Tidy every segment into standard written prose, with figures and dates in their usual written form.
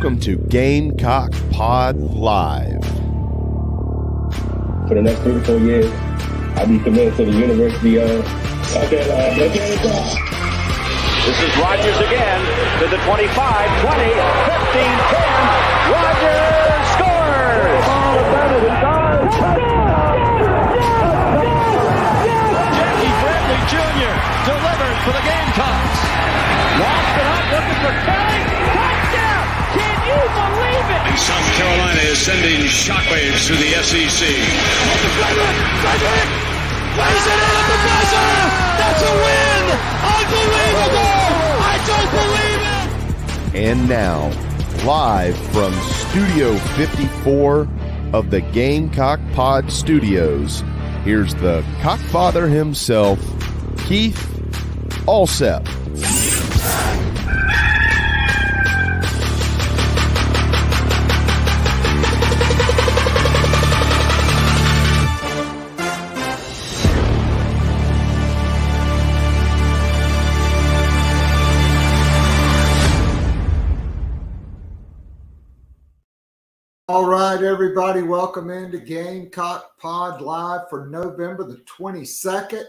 Welcome to Gamecock Pod Live. For the next 3 to 4 years, I'll be committed to the University of Gamecock. This is Rodgers again to the 25, 20, 15, 10. Rodgers scores! Jackie Bradley Jr. delivers for the Gamecocks. Lost it up, looking for Kelly. Touchdown! Can you believe it? And South Carolina is sending shockwaves through the SEC. Frederick plays it in at the buzzer. That's a win! Unbelievable! I don't believe it! And now, live from Studio 54 of the Gamecock Pod Studios, here's the Cockfather himself, Keith Alsep. All right, everybody, welcome into Gamecock Pod Live for November the 22nd,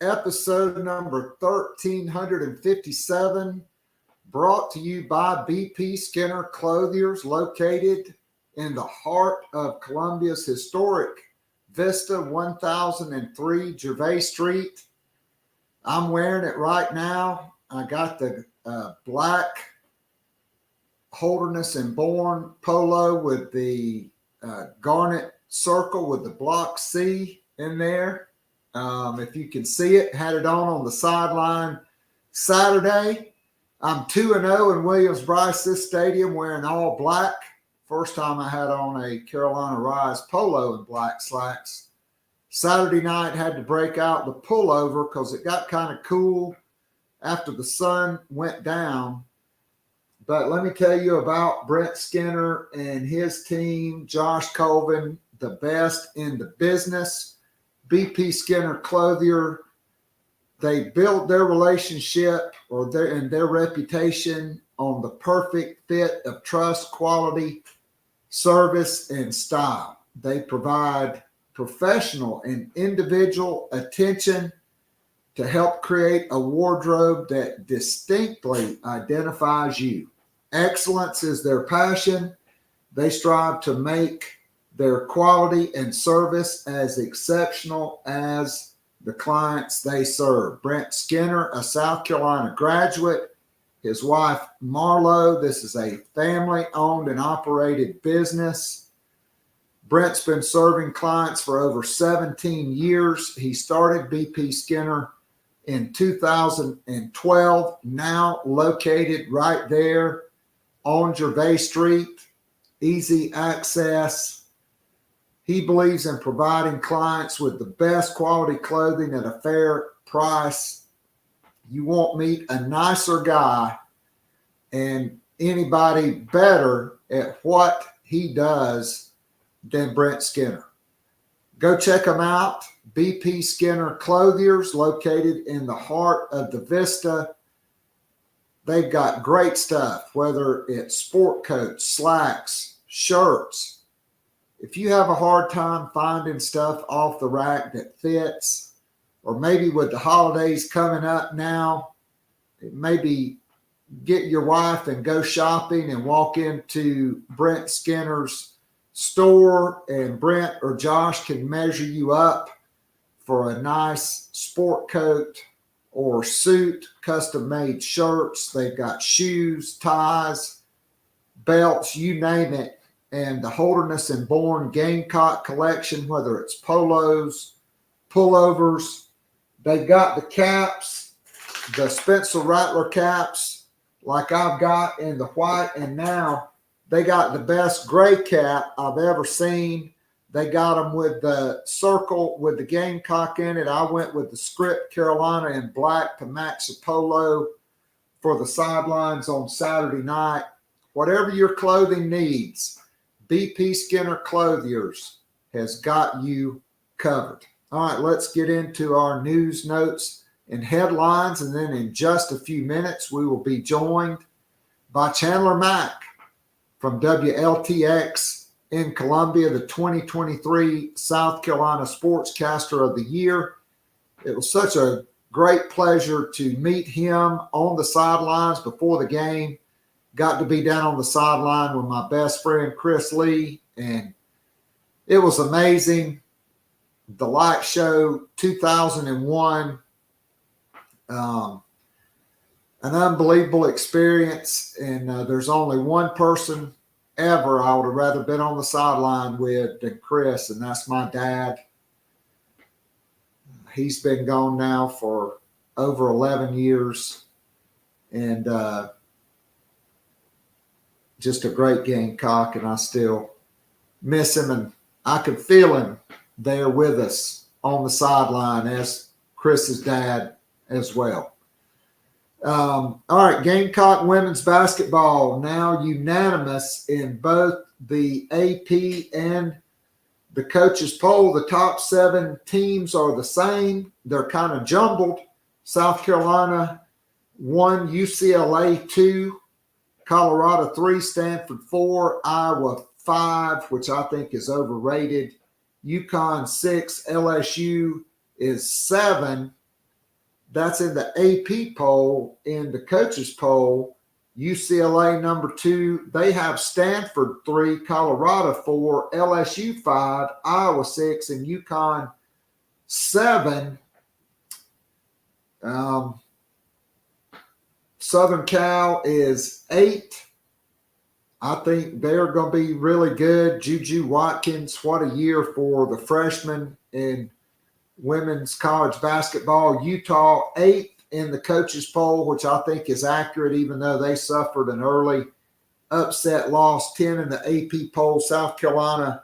episode number 1357, brought to you by BP Skinner Clothiers, located in the heart of Columbia's historic Vista 1003 Gervais Street. I'm wearing it right now. I got the black Holderness and Bourne polo with the garnet circle with the block C in there. If you can see it, had it on the sideline Saturday. I'm 2-0 in Williams-Brice Stadium wearing all black. First time I had on a Carolina Rise polo in black slacks. Saturday night had to break out the pullover because it got kind of cool after the sun went down. But let me tell you about Brent Skinner and his team, Josh Colvin, the best in the business. BP Skinner Clothier, they built their relationship or their reputation on the perfect fit of trust, quality, service, and style. They provide professional and individual attention to help create a wardrobe that distinctly identifies you. Excellence is their passion. They strive to make their quality and service as exceptional as the clients they serve. Brent Skinner, a South Carolina graduate, his wife Marlo. This is a family-owned and operated business. Brent's been serving clients for over 17 years. He started BP Skinner in 2012, now located right there on Gervais Street, easy access. He believes in providing clients with the best quality clothing at a fair price. You won't meet a nicer guy and anybody better at what he does than Brent Skinner. Go check him out. BP Skinner Clothiers, located in the heart of the Vista. They've got great stuff, whether it's sport coats, slacks, shirts. If you have a hard time finding stuff off the rack that fits, or maybe with the holidays coming up now, maybe get your wife and go shopping and walk into Brent Skinner's store, and Brent or Josh can measure you up for a nice sport coat or suit, custom-made shirts. They've got shoes, ties, belts, you name it. And the Holderness and Bourne Gamecock collection, whether it's polos, pullovers. They've got the caps, the Spencer Rattler caps, like I've got in the white. And now they got the best gray cap I've ever seen. They got them with the circle with the Gamecock in it. I went with the script Carolina in black to match the polo for the sidelines on Saturday night. Whatever your clothing needs, BP Skinner Clothiers has got you covered. All right, let's get into our news, notes, and headlines. And then in just a few minutes, we will be joined by Chandler Mack from WLTX in Columbia, the 2023 South Carolina Sportscaster of the Year. It was such a great pleasure to meet him on the sidelines before the game. Got to be down on the sideline with my best friend, Chris Lee, and it was amazing. The Light Show 2001, an unbelievable experience, and there's only one person ever I would have rather been on the sideline with than Chris, and that's my dad. He's been gone now for over 11 years, and just a great Gamecock, and I still miss him, and I could feel him there with us on the sideline as Chris's dad as well. All right, Gamecock women's basketball now unanimous in both the AP and the coaches poll. The top 7 teams are the same. They're kind of jumbled. South Carolina 1, UCLA 2, Colorado 3, Stanford 4, Iowa 5, which I think is overrated. UConn 6, LSU is 7. That's in the AP poll. In the coaches poll, UCLA number 2. They have Stanford 3, Colorado 4, LSU 5, Iowa 6, and UConn 7. Southern Cal is 8. I think they're going to be really good. Juju Watkins, what a year for the freshmen in women's college basketball. Utah 8 in the coaches poll, which I think is accurate, even though they suffered an early upset loss. 10 in the AP poll. South Carolina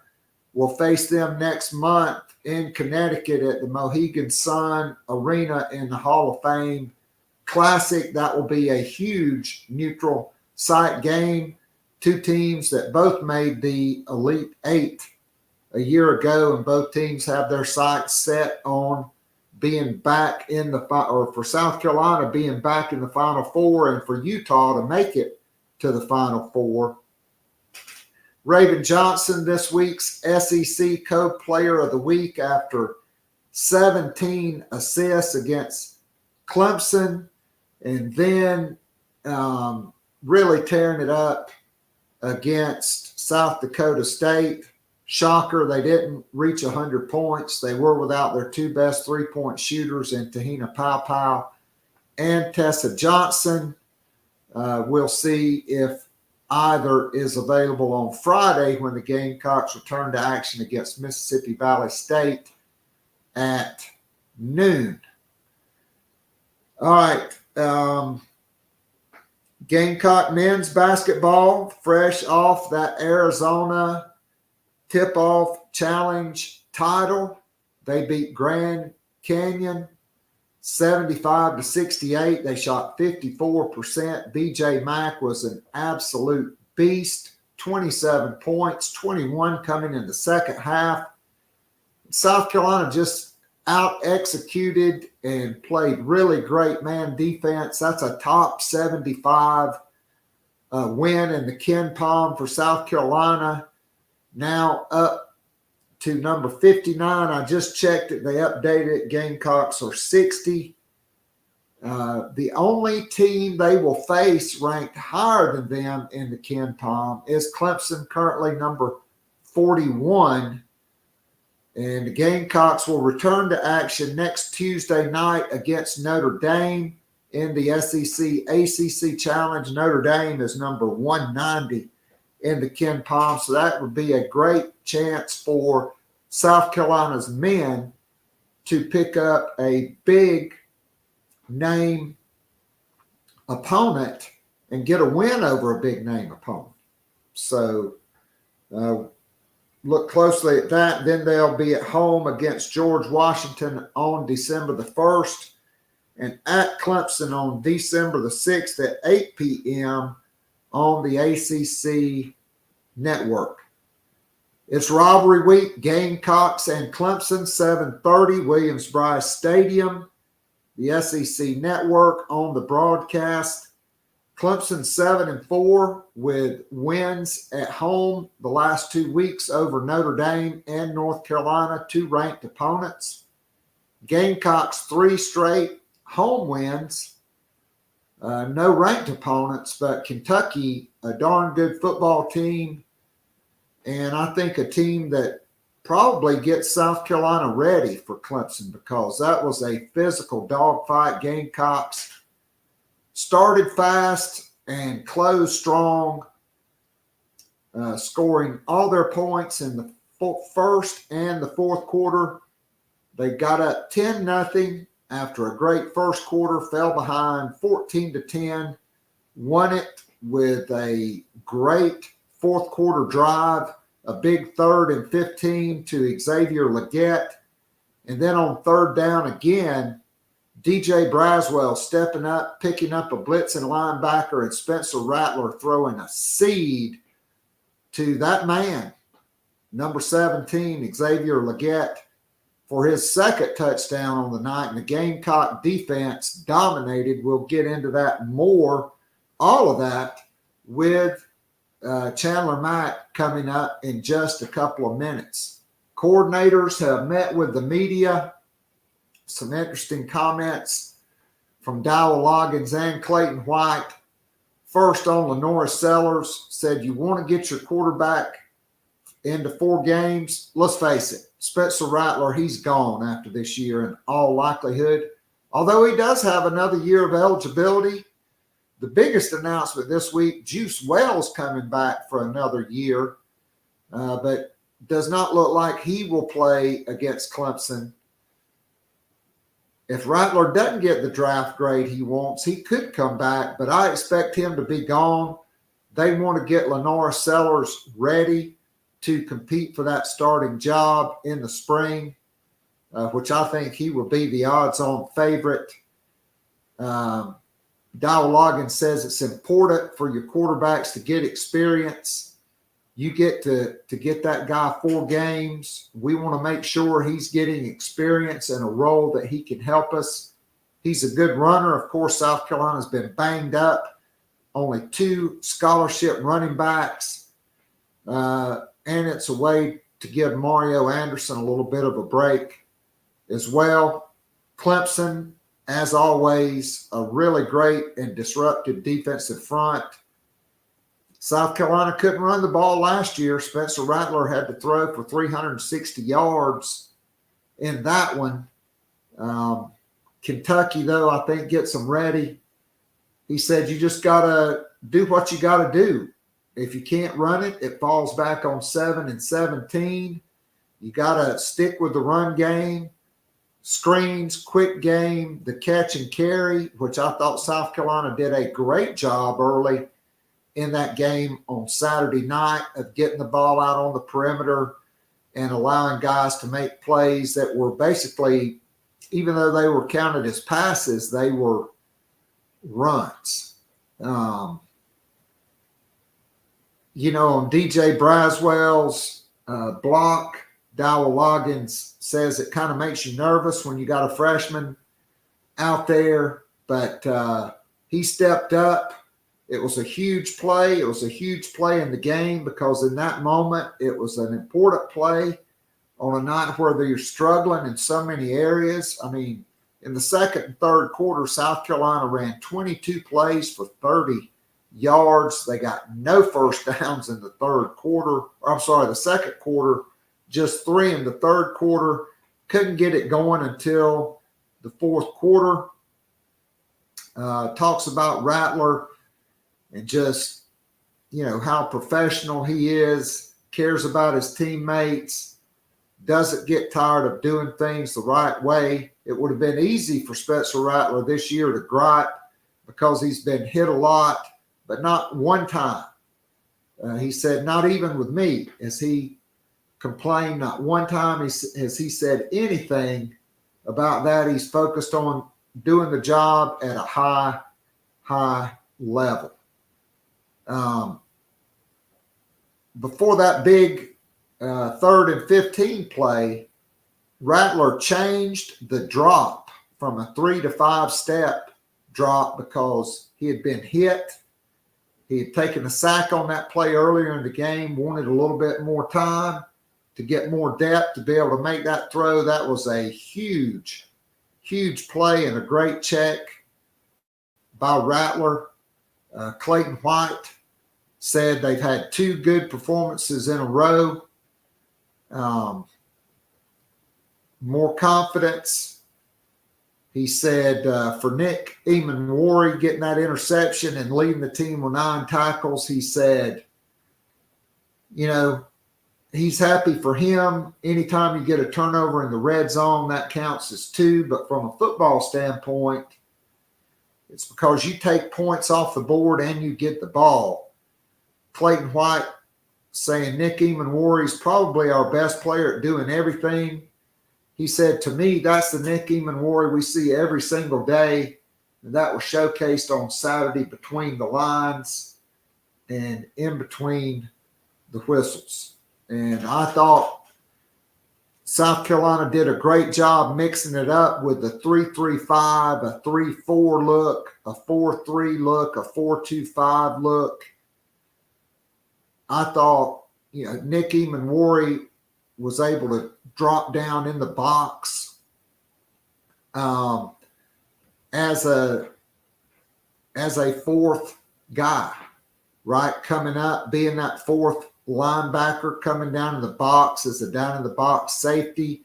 will face them next month in Connecticut at the Mohegan Sun Arena in the Hall of Fame Classic. That will be a huge neutral site game. 2 teams that both made the Elite 8 a year ago, and both teams have their sights set on being back in the or for South Carolina being back in the Final Four, and for Utah to make it to the Final Four. Raven Johnson, this week's SEC Co-Player of the Week after 17 assists against Clemson, and then really tearing it up against South Dakota State. Shocker, they didn't reach 100 points. They were without their 2 best 3-point shooters in Tahina Paopao and Tessa Johnson. We'll see if either is available on Friday when the Gamecocks return to action against Mississippi Valley State at noon. All right. Gamecock men's basketball, fresh off that Arizona tip-off challenge title. They beat Grand Canyon 75-68. They shot 54%. BJ Mack was an absolute beast. 27 points, 21 coming in the second half. South Carolina just out-executed and played really great man defense. That's a top 75 win in the Ken Palm for South Carolina. Now up to number 59. I just checked it. They updated it. Gamecocks are 60. The only team they will face ranked higher than them in the Ken Palm is Clemson, currently number 41. And the Gamecocks will return to action next Tuesday night against Notre Dame in the SEC ACC Challenge. Notre Dame is number 190 in the Ken Palm, so that would be a great chance for South Carolina's men to pick up a big name opponent and get a win over a big name opponent. So look closely at that. Then they'll be at home against George Washington on December the 1st and at Clemson on December the 6th at 8 p.m. on the ACC network. It's rivalry week. Gamecocks and Clemson, 7:30, Williams-Brice Stadium. The SEC network on the broadcast. Clemson 7-4 with wins at home the last 2 weeks over Notre Dame and North Carolina, 2 ranked opponents. Gamecocks 3 straight home wins, no ranked opponents, but Kentucky, a darn good football team, and I think a team that probably gets South Carolina ready for Clemson, because that was a physical dogfight. Gamecocks started fast and closed strong, scoring all their points in the first and the fourth quarter. They got up 10-0 after a great first quarter, fell behind 14-10, won it with a great fourth quarter drive, a big 3rd and 15 to Xavier Legette. And then on 3rd down again, DJ Braswell stepping up, picking up a blitzing linebacker, and Spencer Rattler throwing a seed to that man, number 17, Xavier Legette, for his second touchdown on the night. And the Gamecock defense dominated. We'll get into that more, all of that, with Chandler Mack coming up in just a couple of minutes. Coordinators have met with the media. Some interesting comments from Dowell Loggins and Clayton White. First on Lenora Sellers, said you want to get your quarterback into 4 games. Let's face it, Spencer Rattler, he's gone after this year in all likelihood. Although he does have another year of eligibility. The biggest announcement this week, Juice Wells coming back for another year, but does not look like he will play against Clemson. If Rattler doesn't get the draft grade he wants, he could come back, but I expect him to be gone. They want to get Lenora Sellers ready to compete for that starting job in the spring, which I think he will be the odds-on favorite. Dowell Loggins says it's important for your quarterbacks to get experience. You get to get that guy 4 games. We want to make sure he's getting experience in a role that he can help us. He's a good runner. Of course, South Carolina's been banged up. Only 2 scholarship running backs. And it's a way to give Mario Anderson a little bit of a break as well. Clemson, as always, a really great and disruptive defensive front. South Carolina couldn't run the ball last year. Spencer Rattler had to throw for 360 yards in that one. Kentucky, though, I think gets them ready. He said you just got to do what you got to do. If you can't run it, it falls back on 7 and 17. You got to stick with the run game, screens, quick game, the catch and carry, which I thought South Carolina did a great job early in that game on Saturday night of getting the ball out on the perimeter and allowing guys to make plays that were basically, even though they were counted as passes, they were runs. On DJ Braswell's block, Dowell Loggins says it kind of makes you nervous when you got a freshman out there, but he stepped up. It was a huge play. It was a huge play in the game because in that moment, it was an important play on a night where they're struggling in so many areas. I mean, in the second and third quarter, South Carolina ran 22 plays for 30 yards. They got no first downs in the the second quarter, just 3 in the third quarter. Couldn't get it going until the fourth quarter. Talks about Rattler and just, how professional he is, cares about his teammates, doesn't get tired of doing things the right way. It would have been easy for Spencer Rattler this year to gripe because he's been hit a lot, but not one time. He said, not even with me, as he complained, not one time has he said anything about that. He's focused on doing the job at a high level. Before that big 3rd and 15 play, Rattler changed the drop from a 3 to 5 step drop because he had been hit He had taken a sack on that play earlier in the game, wanted a little bit more time to get more depth to be able to make that throw. That was a huge, huge play and a great check by Rattler. Clayton White said they've had 2 good performances in a row. More confidence. He said for Nick Eamon-Wari getting that interception and leading the team with 9 tackles, he said, he's happy for him. Anytime you get a turnover in the red zone, that counts as 2. But from a football standpoint, it's because you take points off the board and you get the ball. Clayton White saying Nick Eamon-Wari is probably our best player at doing everything. He said, to me, that's the Nick Eamon-Wari we see every single day. And that was showcased on Saturday between the lines and in between the whistles. And I thought South Carolina did a great job mixing it up with the 3-3-5, a 3-4 look, a 4-3 look, a 4-2-5 look. I thought, Nick Eamon-Wari was able to drop down in the box as a 4th guy, right? Coming up, being that 4th linebacker, coming down in the box as a down in the box safety,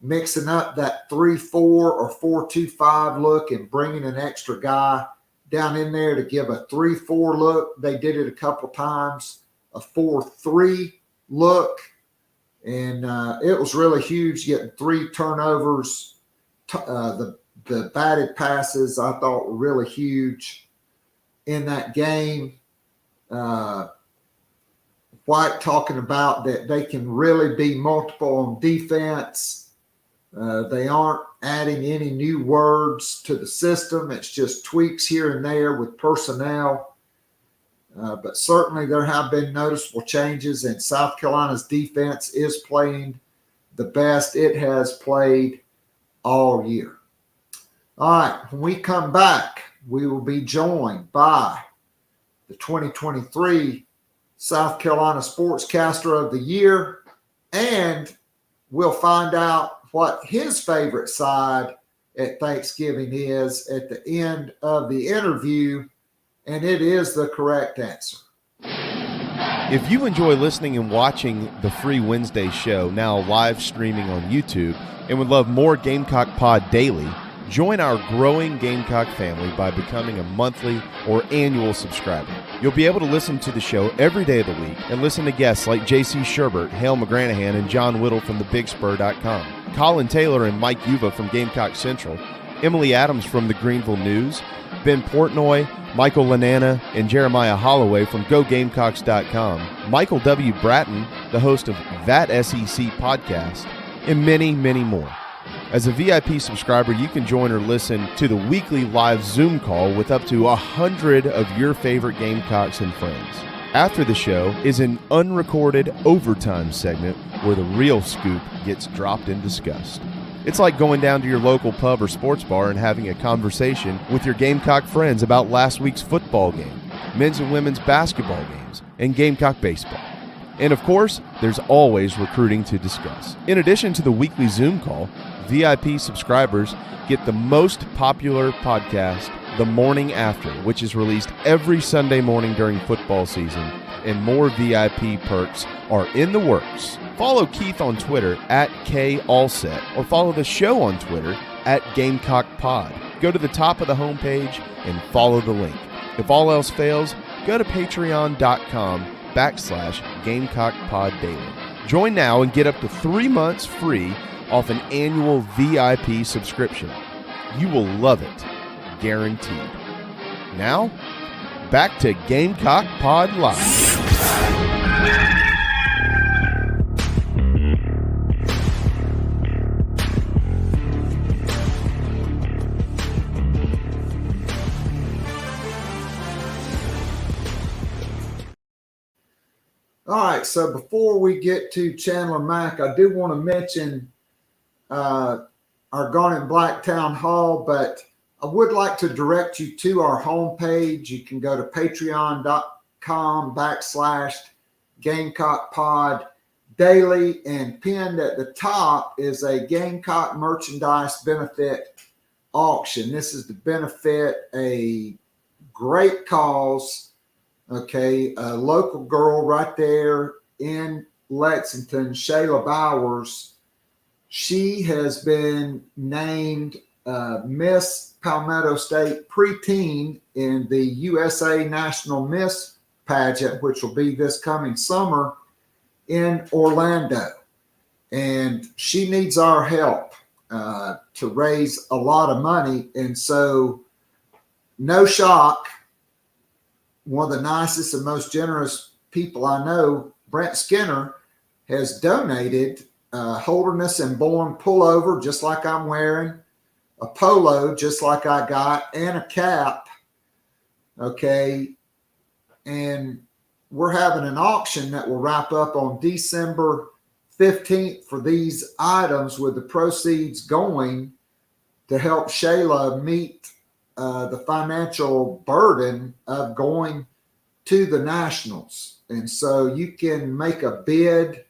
mixing up that 3-4 or 4-2-5 look and bringing an extra guy down in there to give a 3-4 look. They did it a couple times, a 4-3 look. And it was really huge, getting 3 turnovers. The batted passes I thought were really huge in that game. White talking about that they can really be multiple on defense. They aren't adding any new words to the system. It's just tweaks here and there with personnel. But certainly there have been noticeable changes, and South Carolina's defense is playing the best it has played all year. All right, when we come back, we will be joined by the 2023 South Carolina Sportscaster of the Year, and we'll find out what his favorite side at Thanksgiving is at the end of the interview. And it is the correct answer. If you enjoy listening and watching the free Wednesday show, now live streaming on YouTube, and would love more Gamecock Pod daily, join our growing Gamecock family by becoming a monthly or annual subscriber. You'll be able to listen to the show every day of the week and listen to guests like J.C. Sherbert, Hale McGranahan, and John Whittle from thebigspur.com, Colin Taylor and Mike Yuva from Gamecock Central, Emily Adams from the Greenville News, Ben Portnoy, Michael Lanana, and Jeremiah Holloway from GoGamecocks.com, Michael W. Bratton, the host of That SEC podcast, and many, many more. As a VIP subscriber, you can join or listen to the weekly live Zoom call with up to 100 of your favorite Gamecocks and friends. After the show is an unrecorded overtime segment where the real scoop gets dropped and discussed. It's like going down to your local pub or sports bar and having a conversation with your Gamecock friends about last week's football game, men's and women's basketball games, and Gamecock baseball. And of course, there's always recruiting to discuss. In addition to the weekly Zoom call, VIP subscribers get the most popular podcast, The Morning After, which is released every Sunday morning during football season, and more VIP perks are in the works. Follow Keith on Twitter at KAllset, or follow the show on Twitter at Gamecock Pod. Go to the top of the homepage and follow the link. If all else fails, go to patreon.com/Gamecock Pod Daily. Join now and get up to 3 months free off an annual VIP subscription. You will love it, guaranteed. Now, back to Gamecock Pod Live. All right, so before we get to Chandler Mack, I do want to mention our Garnet Black Town Hall, but I would like to direct you to our homepage. You can go to patreon.com/Gamecock Pod Daily, and pinned at the top is a Gamecock merchandise benefit auction. This is to benefit a great cause. Okay, a local girl right there in Lexington, Shayla Bowers. She has been named Miss Palmetto State preteen in the USA National Miss Pageant, which will be this coming summer in Orlando. And she needs our help to raise a lot of money. And so, no shock, one of the nicest and most generous people I know, Brent Skinner, has donated Holderness and Bourne pullover, just like I'm wearing, a polo, just like I got, and a cap. Okay. And we're having an auction that will wrap up on December 15th for these items, with the proceeds going to help Shayla meet the financial burden of going to the Nationals. And so you can make a bid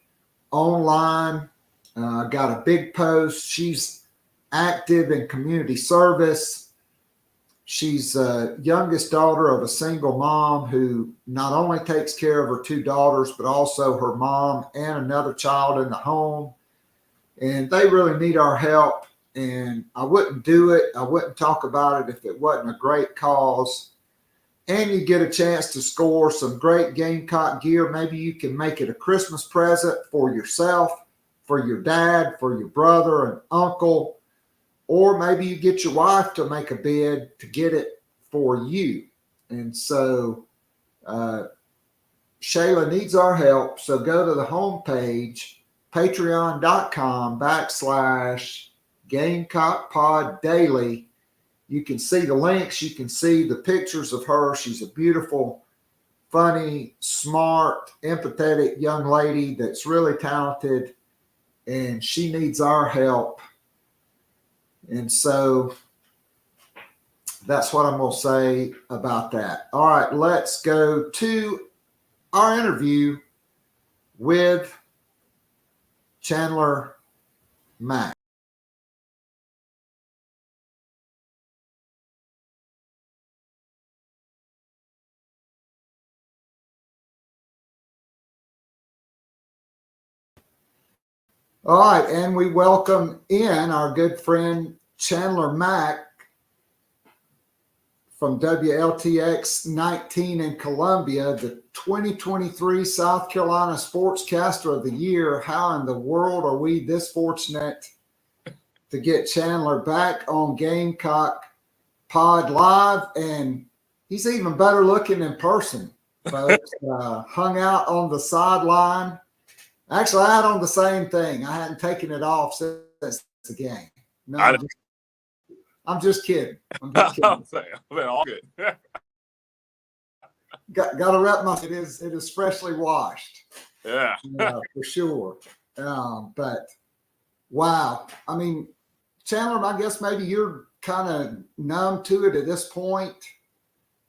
online. Got a big post. She's active in community service. She's the youngest daughter of a single mom who not only takes care of her two daughters, but also her mom and another child in the home. And they really need our help. And I wouldn't do it, I wouldn't talk about it if it wasn't a great cause. And you get a chance to score some great Gamecock gear. Maybe you can make it a Christmas present for yourself, for your dad, for your brother and uncle. Or maybe you get your wife to make a bid to get it for you. And so Shayla needs our help. So go to the homepage, patreon.com/Gamecock Pod Daily. You can see the links. You can see the pictures of her. She's a beautiful, funny, smart, empathetic young lady that's really talented, and she needs our help. And so that's what I'm going to say about that. All right, let's go to our interview with Chandler Mack. All right, and we welcome in our good friend Chandler Mack from WLTX 19 in Columbia, the 2023 South Carolina Sportscaster of the Year. How in the world are we this fortunate to get Chandler back on Gamecock Pod Live? And he's even better looking in person, folks. Hung out on the sideline. Actually, I had on the same thing. I hadn't taken it off since the game. No, I'm just kidding. I'm just kidding. I'm saying, all good. Got to rep my. It is freshly washed. Yeah, for sure. But wow, I mean, Chandler, I guess maybe you're kind of numb to it at this point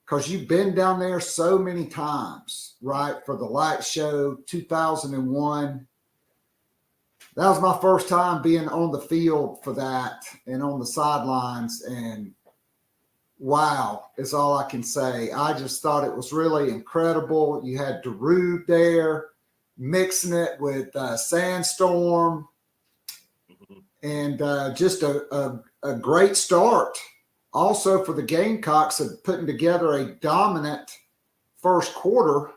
because you've been down there so many times, right? For the light show, 2001. That was my first time being on the field for that and on the sidelines. And wow, is all I can say. I just thought it was really incredible. You had Darude there mixing it with Sandstorm, and just a great start. Also for the Gamecocks of putting together a dominant first quarter.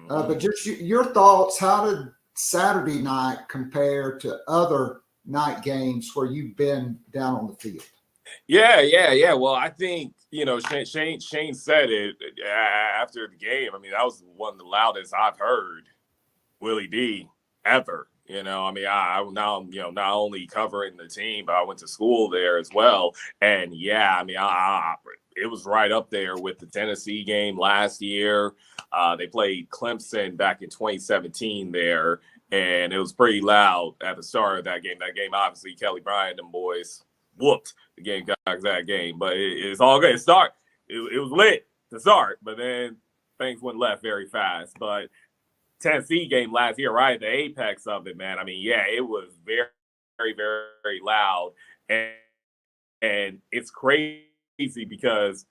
But just your thoughts, how did Saturday night compare to other night games where you've been down on the field? Yeah. Well, I think, Shane said it after the game. I mean, that was one of the loudest I've heard Willie D ever. I mean, I now, not only covering the team, but I went to school there as well. And yeah, I mean, it was right up there with the Tennessee game last year. They played Clemson back in 2017 there, and it was pretty loud at the start of that game. That game, obviously, Kelly Bryant and boys whooped the Gamecocks that game. But it's all good. It was lit to start, but then things went left very fast. But Tennessee game last year, right, the apex of it, man. I mean, yeah, it was very, very, very loud. And it's crazy because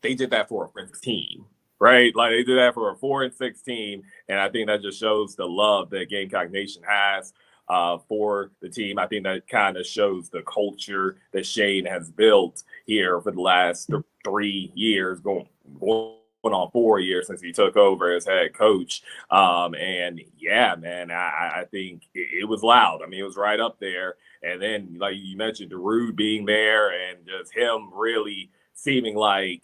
they did that for a 4-6 team, right? Like they did that for a 4-6 team. And I think that just shows the love that Gamecock Nation has for the team. I think that kind of shows the culture that Shane has built here for the last 3 years, going on 4 years since he took over as head coach. And yeah, man, I think it was loud. I mean, it was right up there. And then, like you mentioned, Darude being there and just him really seeming like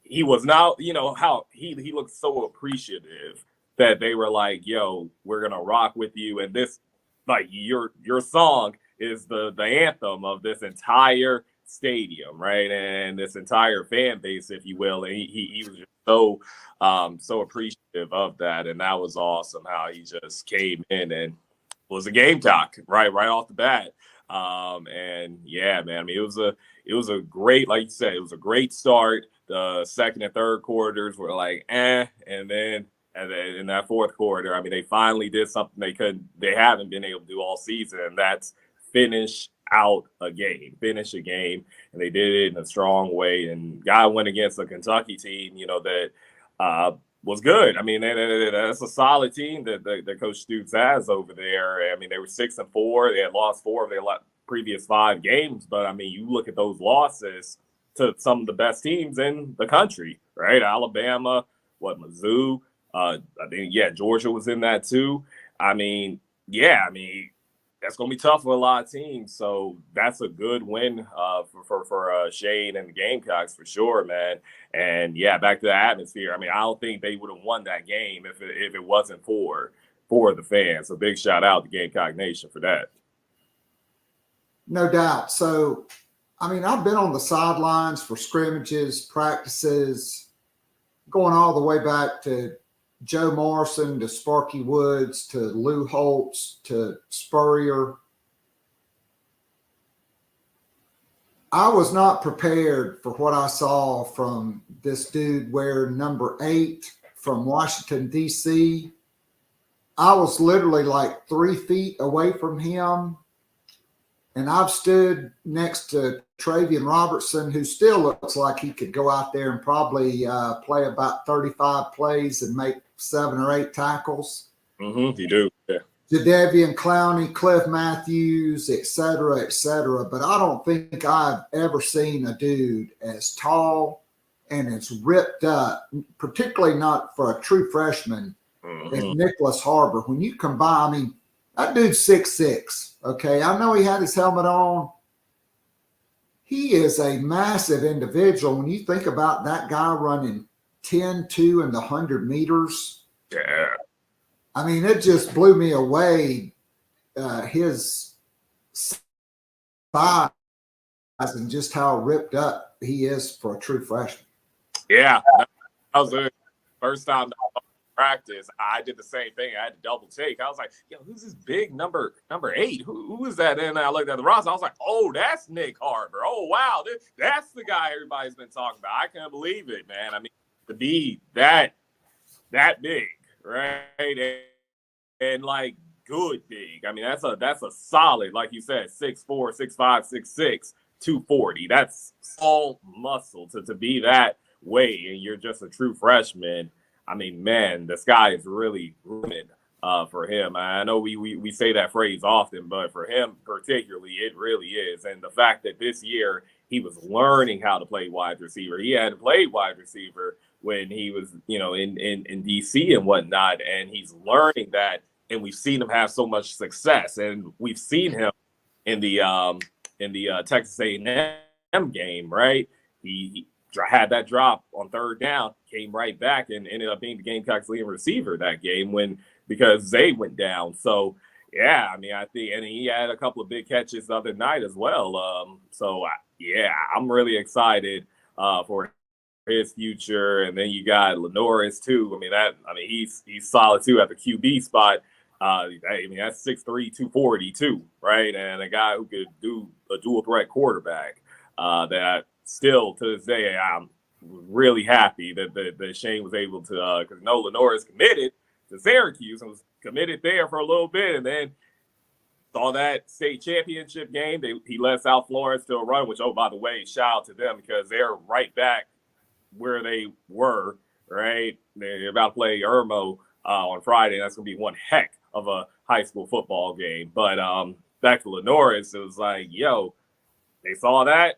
he was now, how he looked so appreciative that they were like, yo, we're going to rock with you. And this, like your song is the anthem of this entire stadium, right? And this entire fan base, if you will. And he was just so appreciative of that. And that was awesome how he just came in and was a Gamecock right off the bat. And yeah, man, I mean, it was a great, like you said, it was a great start. The second and third quarters were like, and then in that fourth quarter, I mean, they finally did something they haven't been able to do all season, and that's finish a game, and they did it in a strong way. And guy went against a Kentucky team, that was good. I mean, that's a solid team that Coach Stutes has over there. I mean, they were 6-4. They had lost 4 of their previous 5 games, but I mean, you look at those losses to some of the best teams in the country, right? Alabama, Mizzou. I think, Georgia was in that too. I mean, that's going to be tough for a lot of teams. So that's a good win for Shane and the Gamecocks for sure, man. And back to the atmosphere. I mean, I don't think they would have won that game if it wasn't for the fans. So big shout out to Gamecock Nation for that. No doubt. So, I mean, I've been on the sidelines for scrimmages, practices, going all the way back to Joe Morrison, to Sparky Woods, to Lou Holtz, to Spurrier. I was not prepared for what I saw from this dude wearing number 8 from Washington, D.C. I was literally like 3 feet away from him. And I've stood next to Travian Robertson, who still looks like he could go out there and probably play about 35 plays and make 7 or 8 tackles. Mm-hmm, you do, yeah. Jadeveon Clowney, Cliff Matthews, et cetera, et cetera. But I don't think I've ever seen a dude as tall and as ripped up, particularly not for a true freshman, as Nicholas Harbor. When you combine, I mean, that dude's 6'6". Okay, I know he had his helmet on. He is a massive individual. When you think about that guy running 10-2 in the 100 meters, yeah. I mean, it just blew me away. His size and just how ripped up he is for a true freshman. Yeah, that was the first time practice. I did the same thing. I had to double take. I was like, yo, who's this big number 8? Who is that? And I looked at the roster. I was like, oh, that's Nick Harbor. Oh, wow. That's the guy everybody's been talking about. I can't believe it, man. I mean, to be that big, right? And like good big. I mean, that's a solid, like you said, 6'4", 6'5", 6'6", 240. That's all muscle to be that way, and you're just a true freshman. I mean, man, the sky is really limit for him. I know we say that phrase often, but for him particularly, it really is. And the fact that this year he was learning how to play wide receiver. He had played wide receiver when he was, in D.C. and whatnot, and he's learning that. And we've seen him have so much success, and we've seen him in the Texas A&M game, right? He had that drop on third down, came right back, and ended up being the Gamecocks leading receiver that game because Zay went down. So, yeah, I mean, I think, and he had a couple of big catches the other night as well. I'm really excited for his future. And then you got Lenoris too. He's solid too at the QB spot. I mean, that's 6'3", 242, right? And a guy who could do a dual threat quarterback. That still to this day, I'm really happy that Shane was able to, because Lenoir is committed to Syracuse and was committed there for a little bit, and then saw that state championship game. He led South Florence to a run, which, oh, by the way, shout out to them because they're right back where they were, right? They're about to play Irmo on Friday. That's going to be one heck of a high school football game. But back to Lenoir, it was like, yo, they saw that.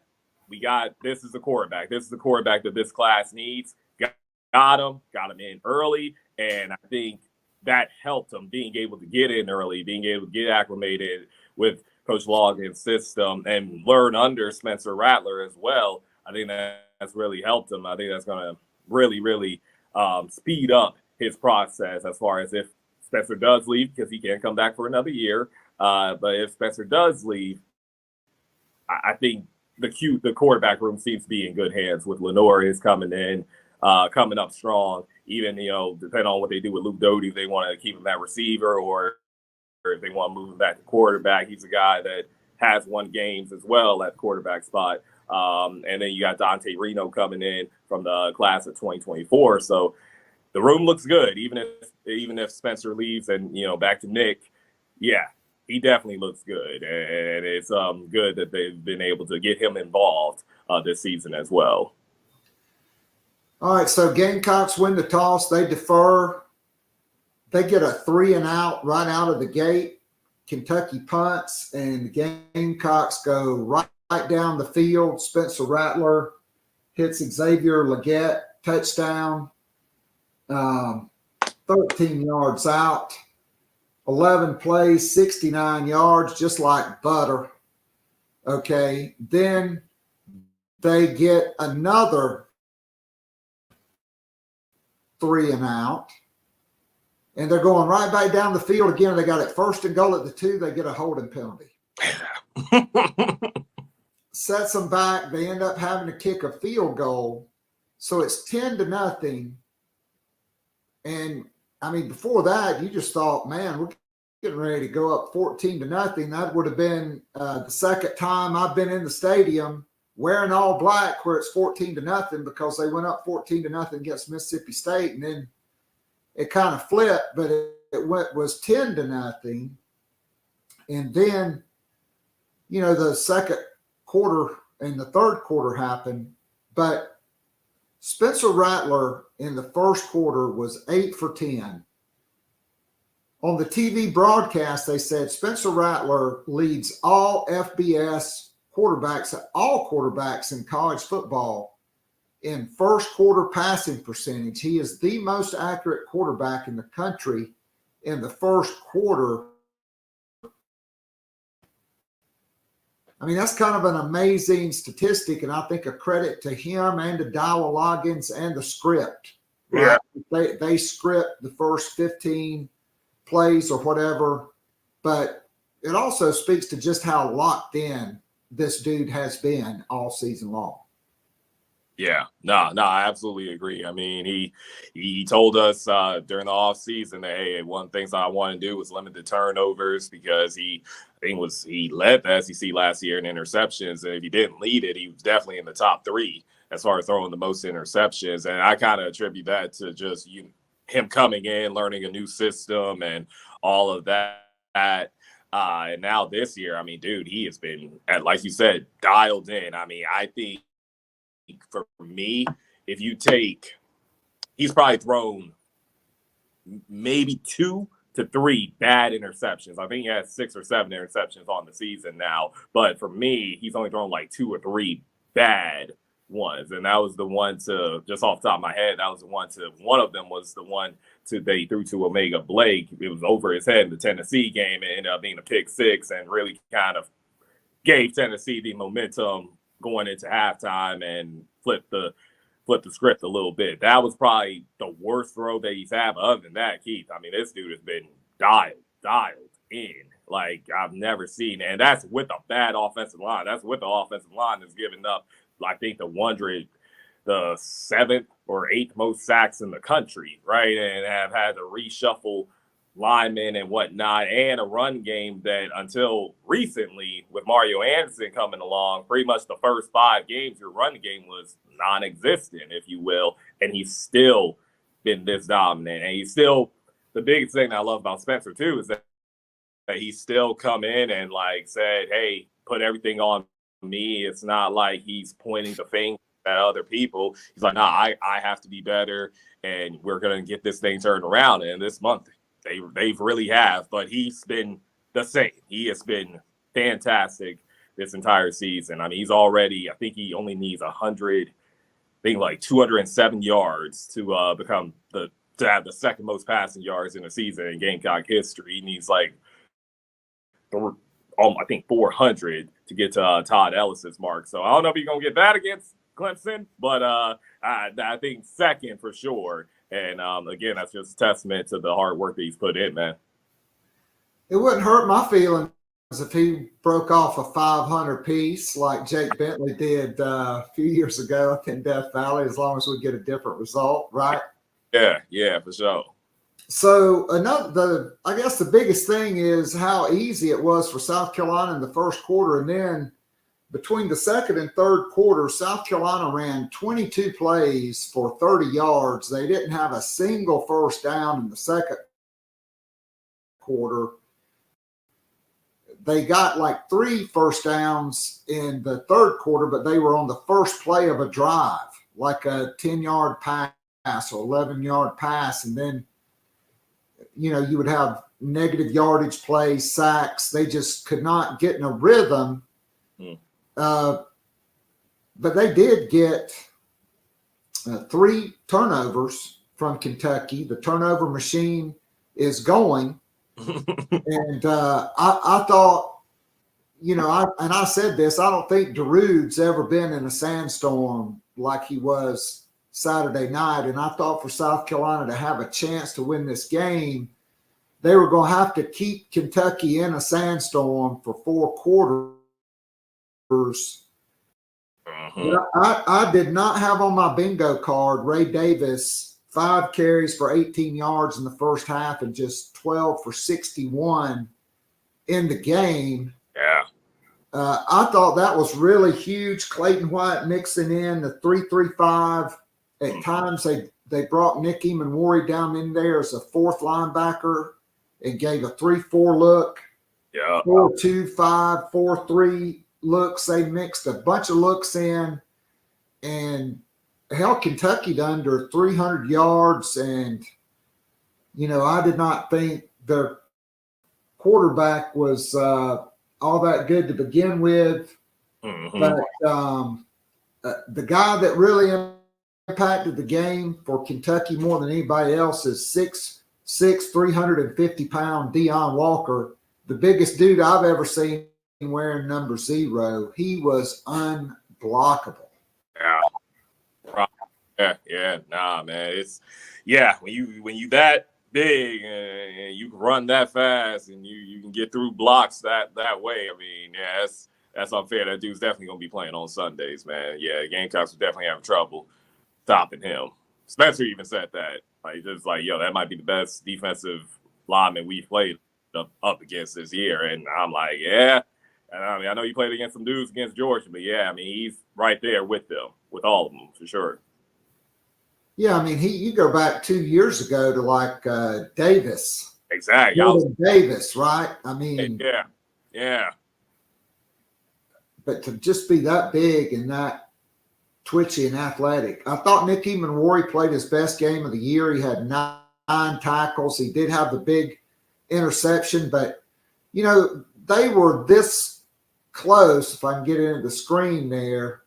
This is the quarterback. This is the quarterback that this class needs. Got him in early. And I think that helped him being able to get in early, being able to get acclimated with Coach Logan's system and learn under Spencer Rattler as well. I think that's really helped him. I think that's going to really, really speed up his process as far as if Spencer does leave, because he can't come back for another year. But if Spencer does leave, I think the quarterback room seems to be in good hands with Lenoir is coming up strong. Even, depending on what they do with Luke Doty, if they want to keep him at receiver or if they want to move him back to quarterback. He's a guy that has won games as well at quarterback spot. And then you got Dante Reno coming in from the class of 2024. So the room looks good, even if Spencer leaves and, back to Nick. Yeah, he definitely looks good. And it's good that they've been able to get him involved this season as well. All right, so Gamecocks win the toss. They defer. They get a 3-and-out right out of the gate. Kentucky punts, and the Gamecocks go right down the field. Spencer Rattler hits Xavier Leggett, touchdown, 13 yards out, 11 plays, 69 yards, just like butter. Okay, then they get another 3-and-out, and they're going right back down the field again. They got it 1st and goal at the 2. They get a holding penalty. Sets them back. They end up having to kick a field goal. So it's 10-0. And I mean, before that, you just thought, man, we're getting ready to go up 14-0. That would have been the second time I've been in the stadium wearing all black where it's 14-0, because they went up 14-0 against Mississippi State, and then it kind of flipped, but it was 10-0. And then, the second quarter and the third quarter happened, but Spencer Rattler in the first quarter was 8 for 10. On the TV broadcast, they said Spencer Rattler leads all FBS quarterbacks, all quarterbacks in college football in first quarter passing percentage. He is the most accurate quarterback in the country in the first quarter. I mean, that's kind of an amazing statistic, and I think a credit to him and to Dowell Loggins and the script. Right? Yeah. They script the first 15 plays or whatever, but it also speaks to just how locked in this dude has been all season long. Yeah, no, I absolutely agree. I mean, he told us during the off season that, hey, one of the things I want to do was limit the turnovers, because he led the SEC last year in interceptions, and if he didn't lead it, he was definitely in the top 3 as far as throwing the most interceptions. And I kind of attribute that to just him coming in, learning a new system, and all of that. And now this year, I mean, dude, he has been, like you said, dialed in. I mean, I think for me, if you take, he's probably thrown maybe 2 to 3 bad interceptions. I think he has 6 or 7 interceptions on the season now. But for me, he's only thrown like 2 or 3 bad ones. And that was the one to, just off the top of my head, one of them was the one they threw to Omega Blake. It was over his head in the Tennessee game. It ended up being a pick 6 and really kind of gave Tennessee the momentum going into halftime and flip the script a little bit. That was probably the worst throw that he's had. But other than that, Keith, I mean, this dude has been dialed in like I've never seen. And that's with a bad offensive line. That's with the offensive line that's given up, I think, the 7th or 8th most sacks in the country, right? And have had to reshuffle linemen and whatnot, and a run game that until recently, with Mario Anderson coming along, pretty much the first 5 games, your run game was non-existent, if you will, and he's still been this dominant. And he's still, the biggest thing that I love about Spencer too is that he's still come in and like said, hey, put everything on me. It's not like he's pointing the finger at other people. He's like, nah, I have to be better, and we're gonna get this thing turned around. And this month they've really have, but he's been the same. He has been fantastic this entire season. I mean, he's already, I think he only needs 207 yards to become to have the second most passing yards in a season in Gamecock history. He needs like I think 400 to get to Todd Ellis's mark. So I don't know if he's gonna get that against Clemson, but I think second for sure. And again, that's just a testament to the hard work that he's put in, man. It wouldn't hurt my feelings if he broke off a 500 piece like Jake Bentley did a few years ago up in Death Valley, as long as we get a different result, right? Yeah, for sure. So I guess the biggest thing is how easy it was for South Carolina in the first quarter. And then between the second and third quarter, South Carolina ran 22 plays for 30 yards. They didn't have a single first down in the second quarter. They got like 3 first downs in the third quarter, but they were on the first play of a drive, like a 10-yard pass or 11-yard pass. And then, you would have negative yardage plays, sacks. They just could not get in a rhythm. But they did get 3 turnovers from Kentucky. The turnover machine is going. And I thought, I said this, I don't think Darude's ever been in a sandstorm like he was Saturday night. And I thought for South Carolina to have a chance to win this game, they were going to have to keep Kentucky in a sandstorm for 4 quarters. I did not have on my bingo card Ray Davis, 5 carries for 18 yards in the first half and just 12 for 61 in the game. Yeah. I thought that was really huge. Clayton White mixing in the 3-3-5. At times they brought Nick Eamon-Warry down in there as a 4th linebacker and gave a 3-4 look. Yeah. 4-2-5, 4-3 looks. They mixed a bunch of looks in and held Kentucky to under 300 yards. And, I did not think their quarterback was all that good to begin with. But the guy that really impacted the game for Kentucky more than anybody else is 6'6", 350-pound Deion Walker, the biggest dude I've ever seen wearing number 0. He was unblockable. Yeah. Nah, man. It's when you that big and you can run that fast and you can get through blocks that way. I mean, yeah, that's unfair. That dude's definitely gonna be playing on Sundays, man. Yeah, Gamecocks are definitely having trouble stopping him. Spencer even said that. Like, just like, that might be the best defensive lineman we've played up against this year. And I'm like, yeah. And I mean, I know you played against some dudes against Georgia, but yeah, I mean, he's right there with them, with all of them, for sure. Yeah, I mean, you go back 2 years ago to like Davis. Exactly. Davis, right? I mean, yeah. But to just be that big and that twitchy and athletic. I thought Nick Eamon-Warry played his best game of the year. He had 9 tackles. He did have the big interception, but, they were this close, if I can get into the screen there,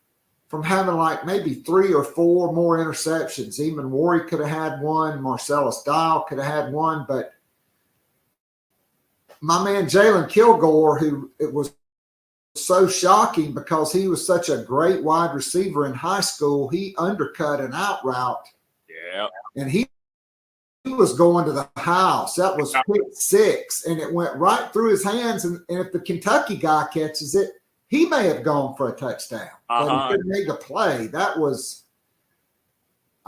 from having like maybe 3 or 4 more interceptions. Eamon-Warry could have had one. Marcellus Dial could have had one. But my man Jalen Kilgore, who it was so shocking because he was such a great wide receiver in high school, he undercut an out route. Yeah. And he was going to the house. That was pick 6, and it went right through his hands. And if the Kentucky guy catches it, he may have gone for a touchdown. But he couldn't make a play. That was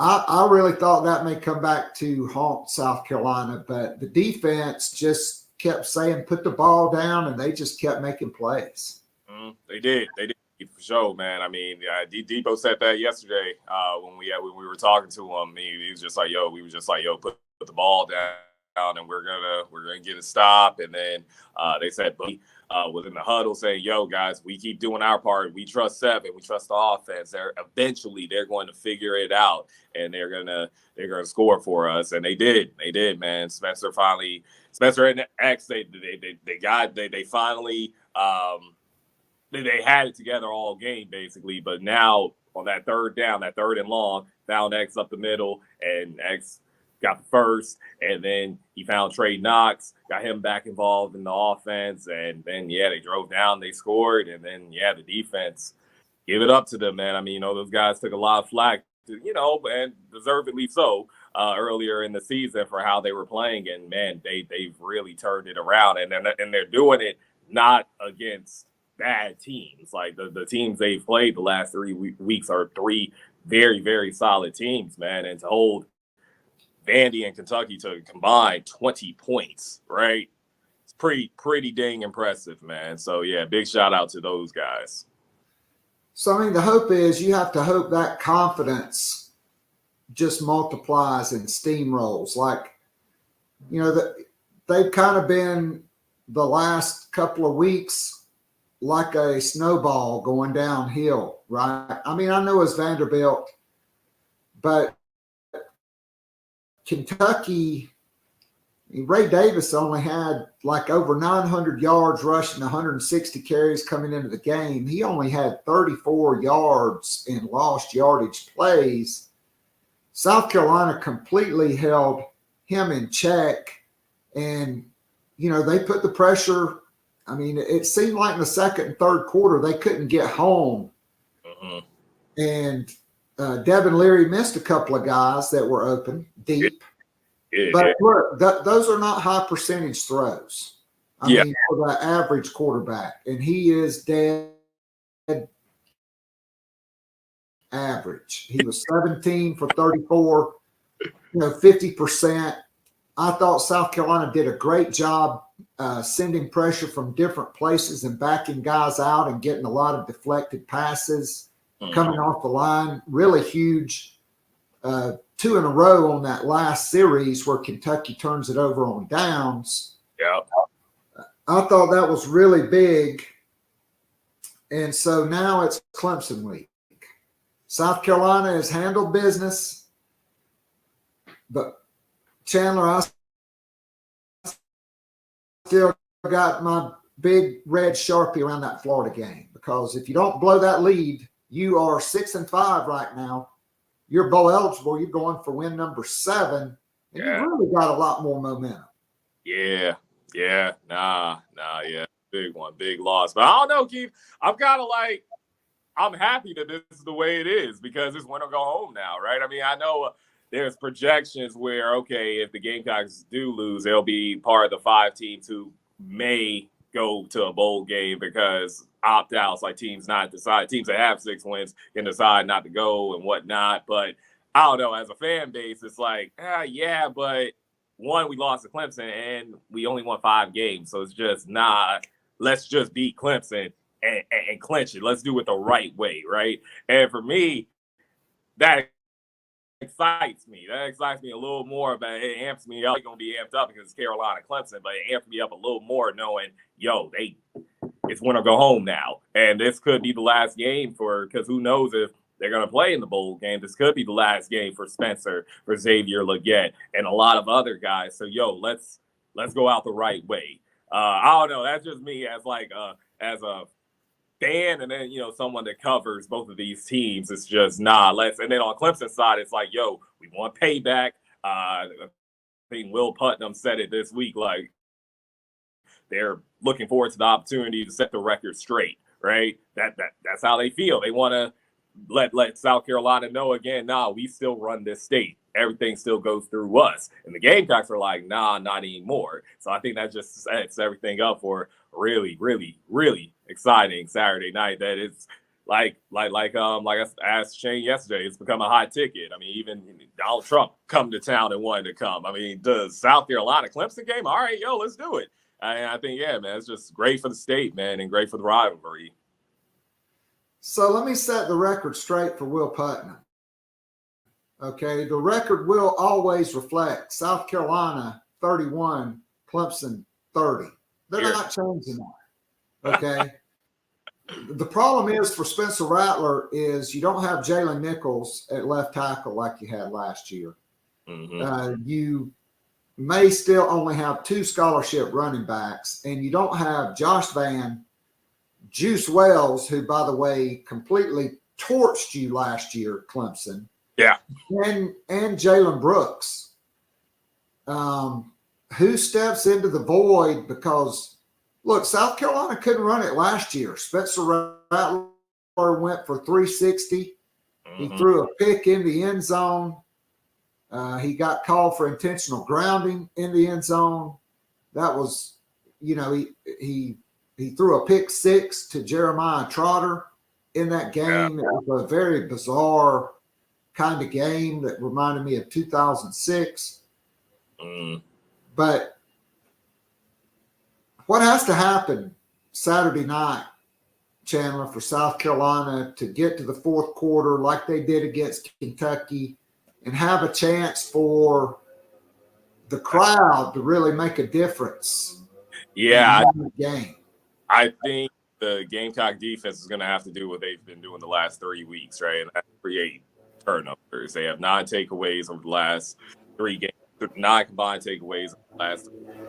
I really thought that may come back to haunt South Carolina, but the defense just kept saying, put the ball down, and they just kept making plays. They did for sure, man. I mean, Debo said that yesterday when we were talking to him. He was just like, "Yo," we were just like, "Yo, put the ball down, and we're gonna get a stop." And then they said, was in the huddle saying, "Yo, guys, we keep doing our part. We trust Seven. We trust the offense. Eventually they're going to figure it out, and they're gonna score for us." And they did, man. Spencer and X, they finally they had it together all game basically. But now on that third and long, found X up the middle, and X got the first, and then he found Trey Knox, got him back involved in the offense, and then they drove down, they scored, and then the defense, give it up to them, man. I mean, those guys took a lot of flack, and deservedly so, earlier in the season for how they were playing, and man, they've really turned it around, and they're doing it not against bad teams. Like the teams they've played the last 3 weeks are 3 very, very solid teams, man, and to hold Vandy and Kentucky to combine 20 points, right? It's pretty dang impressive, man. So, big shout out to those guys. So, I mean, the hope is you have to hope that confidence just multiplies and steamrolls. Like, they've kind of been the last couple of weeks like a snowball going downhill, right? I mean, I know it's Vanderbilt, but Kentucky, Ray Davis only had like over 900 yards rushing, 160 carries coming into the game. He only had 34 yards in lost yardage plays. South Carolina completely held him in check, and, they put the pressure. I mean, it seemed like in the second and third quarter they couldn't get home. And Devin Leary missed a couple of guys that were open deep. But look, those are not high percentage throws. I mean, for the average quarterback. And he is dead average. He was 17 for 34, 50%. I thought South Carolina did a great job sending pressure from different places and backing guys out and getting a lot of deflected passes coming off the line. Really huge 2 in a row on that last series where Kentucky turns it over on downs. Yeah. I thought that was really big. And so now it's Clemson week. South Carolina has handled business, but Chandler, I still got my big red Sharpie around that Florida game, because if you don't blow that lead, you are 6-5 right now. You're bowl eligible. You're going for win number 7, and you really got a lot more momentum. Yeah. Big one, big loss. But I don't know, Keith. I'm happy that this is the way it is, because it's win or go home now, right? I mean, I know there's projections where, okay, if the Gamecocks do lose, they'll be part of the 5 teams who may go to a bowl game because opt-outs, like teams that have 6 wins can decide not to go and whatnot. But I don't know, as a fan base, it's like, but one, we lost to Clemson and we only won 5 games. So it's just, let's just beat Clemson and clinch it. Let's do it the right way, right? And for me, that excites me. That excites me a little more, but it amps me up. It's going to be amped up because it's Carolina Clemson, but it amps me up a little more knowing, it's win or go home now. And this could be the last game because who knows if they're going to play in the bowl game. This could be the last game for Spencer, for Xavier Legette, and a lot of other guys. So, let's go out the right way. I don't know. That's just me as a fan, and then someone that covers both of these teams. It's just let's. And then on Clemson side, it's like, we want payback. I think Will Putnam said it this week. Like, they're looking forward to the opportunity to set the record straight. Right? That's how they feel. They want to let South Carolina know again. We still run this state. Everything still goes through us. And the Gamecocks are like, not anymore. So I think that just sets everything up for really, really, really exciting Saturday night. That is like I asked Shane yesterday, it's become a hot ticket. I mean, even Donald Trump come to town and wanted to come. I mean, the South Carolina Clemson game, all right, yo, let's do it. And I think, yeah, man, it's just great for the state, man, and great for the rivalry. So let me set the record straight for Will Putnam. Okay, the record will always reflect South Carolina 31, Clemson 30. They're not changing that. Okay. The problem is for Spencer Rattler is you don't have Jalen Nichols at left tackle like you had last year. Mm-hmm. You may still only have 2 scholarship running backs, and you don't have Josh Van, Juice Wells, who, by the way, completely torched you last year at Clemson. Yeah. And Jalen Brooks, who steps into the void because, look, South Carolina couldn't run it last year. Spencer Rattler went for 360. Mm-hmm. He threw a pick in the end zone. He got called for intentional grounding in the end zone. That was, he threw a pick 6 to Jeremiah Trotter in that game. Yeah. It was a very bizarre kind of game that reminded me of 2006. But what has to happen Saturday night, Chandler, for South Carolina to get to the fourth quarter like they did against Kentucky and have a chance for the crowd to really make a difference? Yeah. In the game. I think the Gamecock defense is going to have to do what they've been doing the last 3 weeks, right? And that's create turnovers. They have 9 takeaways over the last 3 games, 9 combined takeaways over the last 3 games.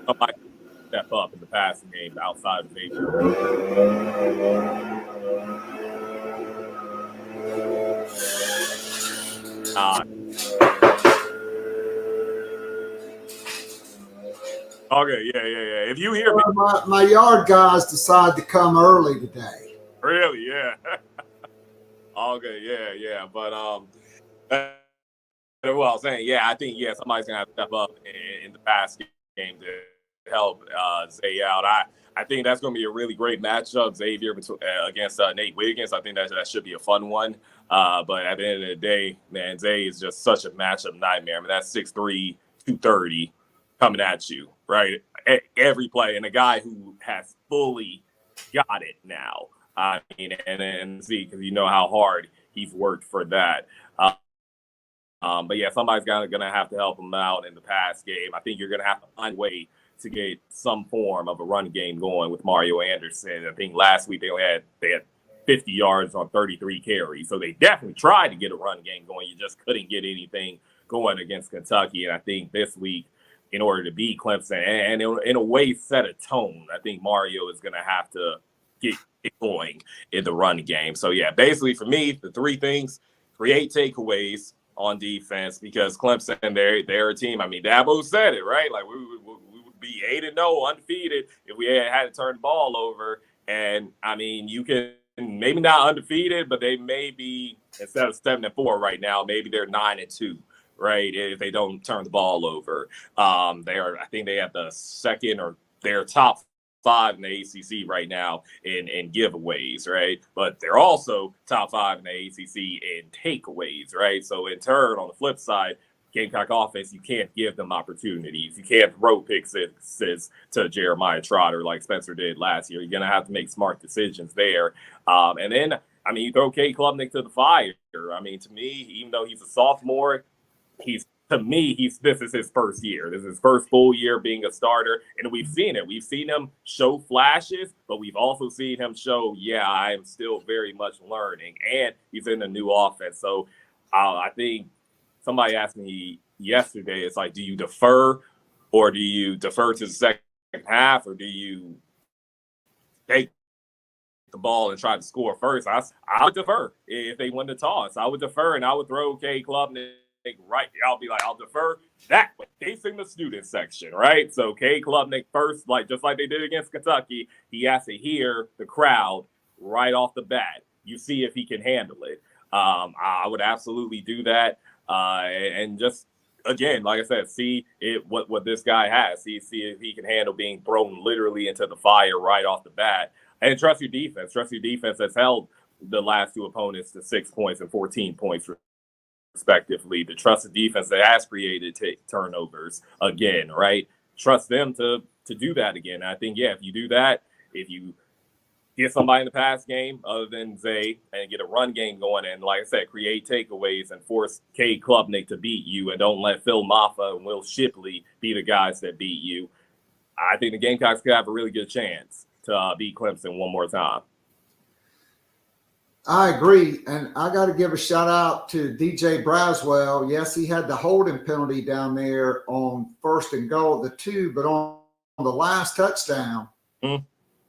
Somebody step up in the passing game outside of Xavier. Okay, yeah. If you hear me, my yard guys decide to come early today. Really, yeah. Okay, yeah. But what I was saying, yeah, I think somebody's gonna have to step up in the pass game to help Zay out. I think that's going to be a really great matchup, Xavier against Nate Wiggins. I think that should be a fun one. But at the end of the day, man, Zay is just such a matchup nightmare. I mean, that's 6'3", 230 coming at you, right? Every play. And a guy who has fully got it now. I mean, and see, because you know how hard he's worked for that. But yeah, somebody's going to have to help him out in the pass game. I think you're going to have to find a way to get some form of a run game going with Mario Anderson. I think last week they had 50 yards on 33 carries. So they definitely tried to get a run game going. You just couldn't get anything going against Kentucky. And I think this week, in order to beat Clemson and in a way set a tone, I think Mario is going to have to get it going in the run game. So yeah, basically for me, the 3 things: create takeaways on defense, because Clemson, they're a team. I mean, Dabo said it, right? Like we would be 8-0 undefeated if we had to turn the ball over. And I mean, you can maybe not undefeated, but they may be, instead of 7-4 right now, maybe they're 9-2, right? If they don't turn the ball over. I think they have the second, or their top 5 in the ACC right now in giveaways, right? But they're also top 5 in the ACC in takeaways, right? So in turn, on the flip side, Gamecock offense, you can't give them opportunities. You can't throw pick sixes to Jeremiah Trotter like Spencer did last year. You're going to have to make smart decisions there. And then, I mean, you throw Cade Klubnik to the fire. I mean, to me, even though he's a sophomore, this is his first year. This is his first full year being a starter. And we've seen it. We've seen him show flashes, but we've also seen him show, I am still very much learning. And he's in a new offense. So I think somebody asked me yesterday, it's like, do you defer, or do you defer to the second half, or do you take the ball and try to score first? I would defer. If they win the toss, I would defer, and I would throw Cade Klubnik right. I'll defer that way, facing the student section, right? So Cade Klubnik first, just like they did against Kentucky, he has to hear the crowd right off the bat. You see if he can handle it. I would absolutely do that. And just, again, like I said, see what this guy has. See if he can handle being thrown literally into the fire right off the bat. And trust your defense. Trust your defense that's held the last two opponents to 6 points and 14 points respectively. To trust the defense that has created turnovers again, right? Trust them to do that again. And I think, if you do that, if you get somebody in the pass game other than Zay and get a run game going, and like I said, create takeaways and force Cade Klubnik to beat you, and don't let Phil Maffa and Will Shipley be the guys that beat you, I think the Gamecocks could have a really good chance to beat Clemson one more time. I agree, and I got to give a shout out to DJ Braswell. Yes, he had the holding penalty down there on 1st and goal, the 2, but on the last touchdown,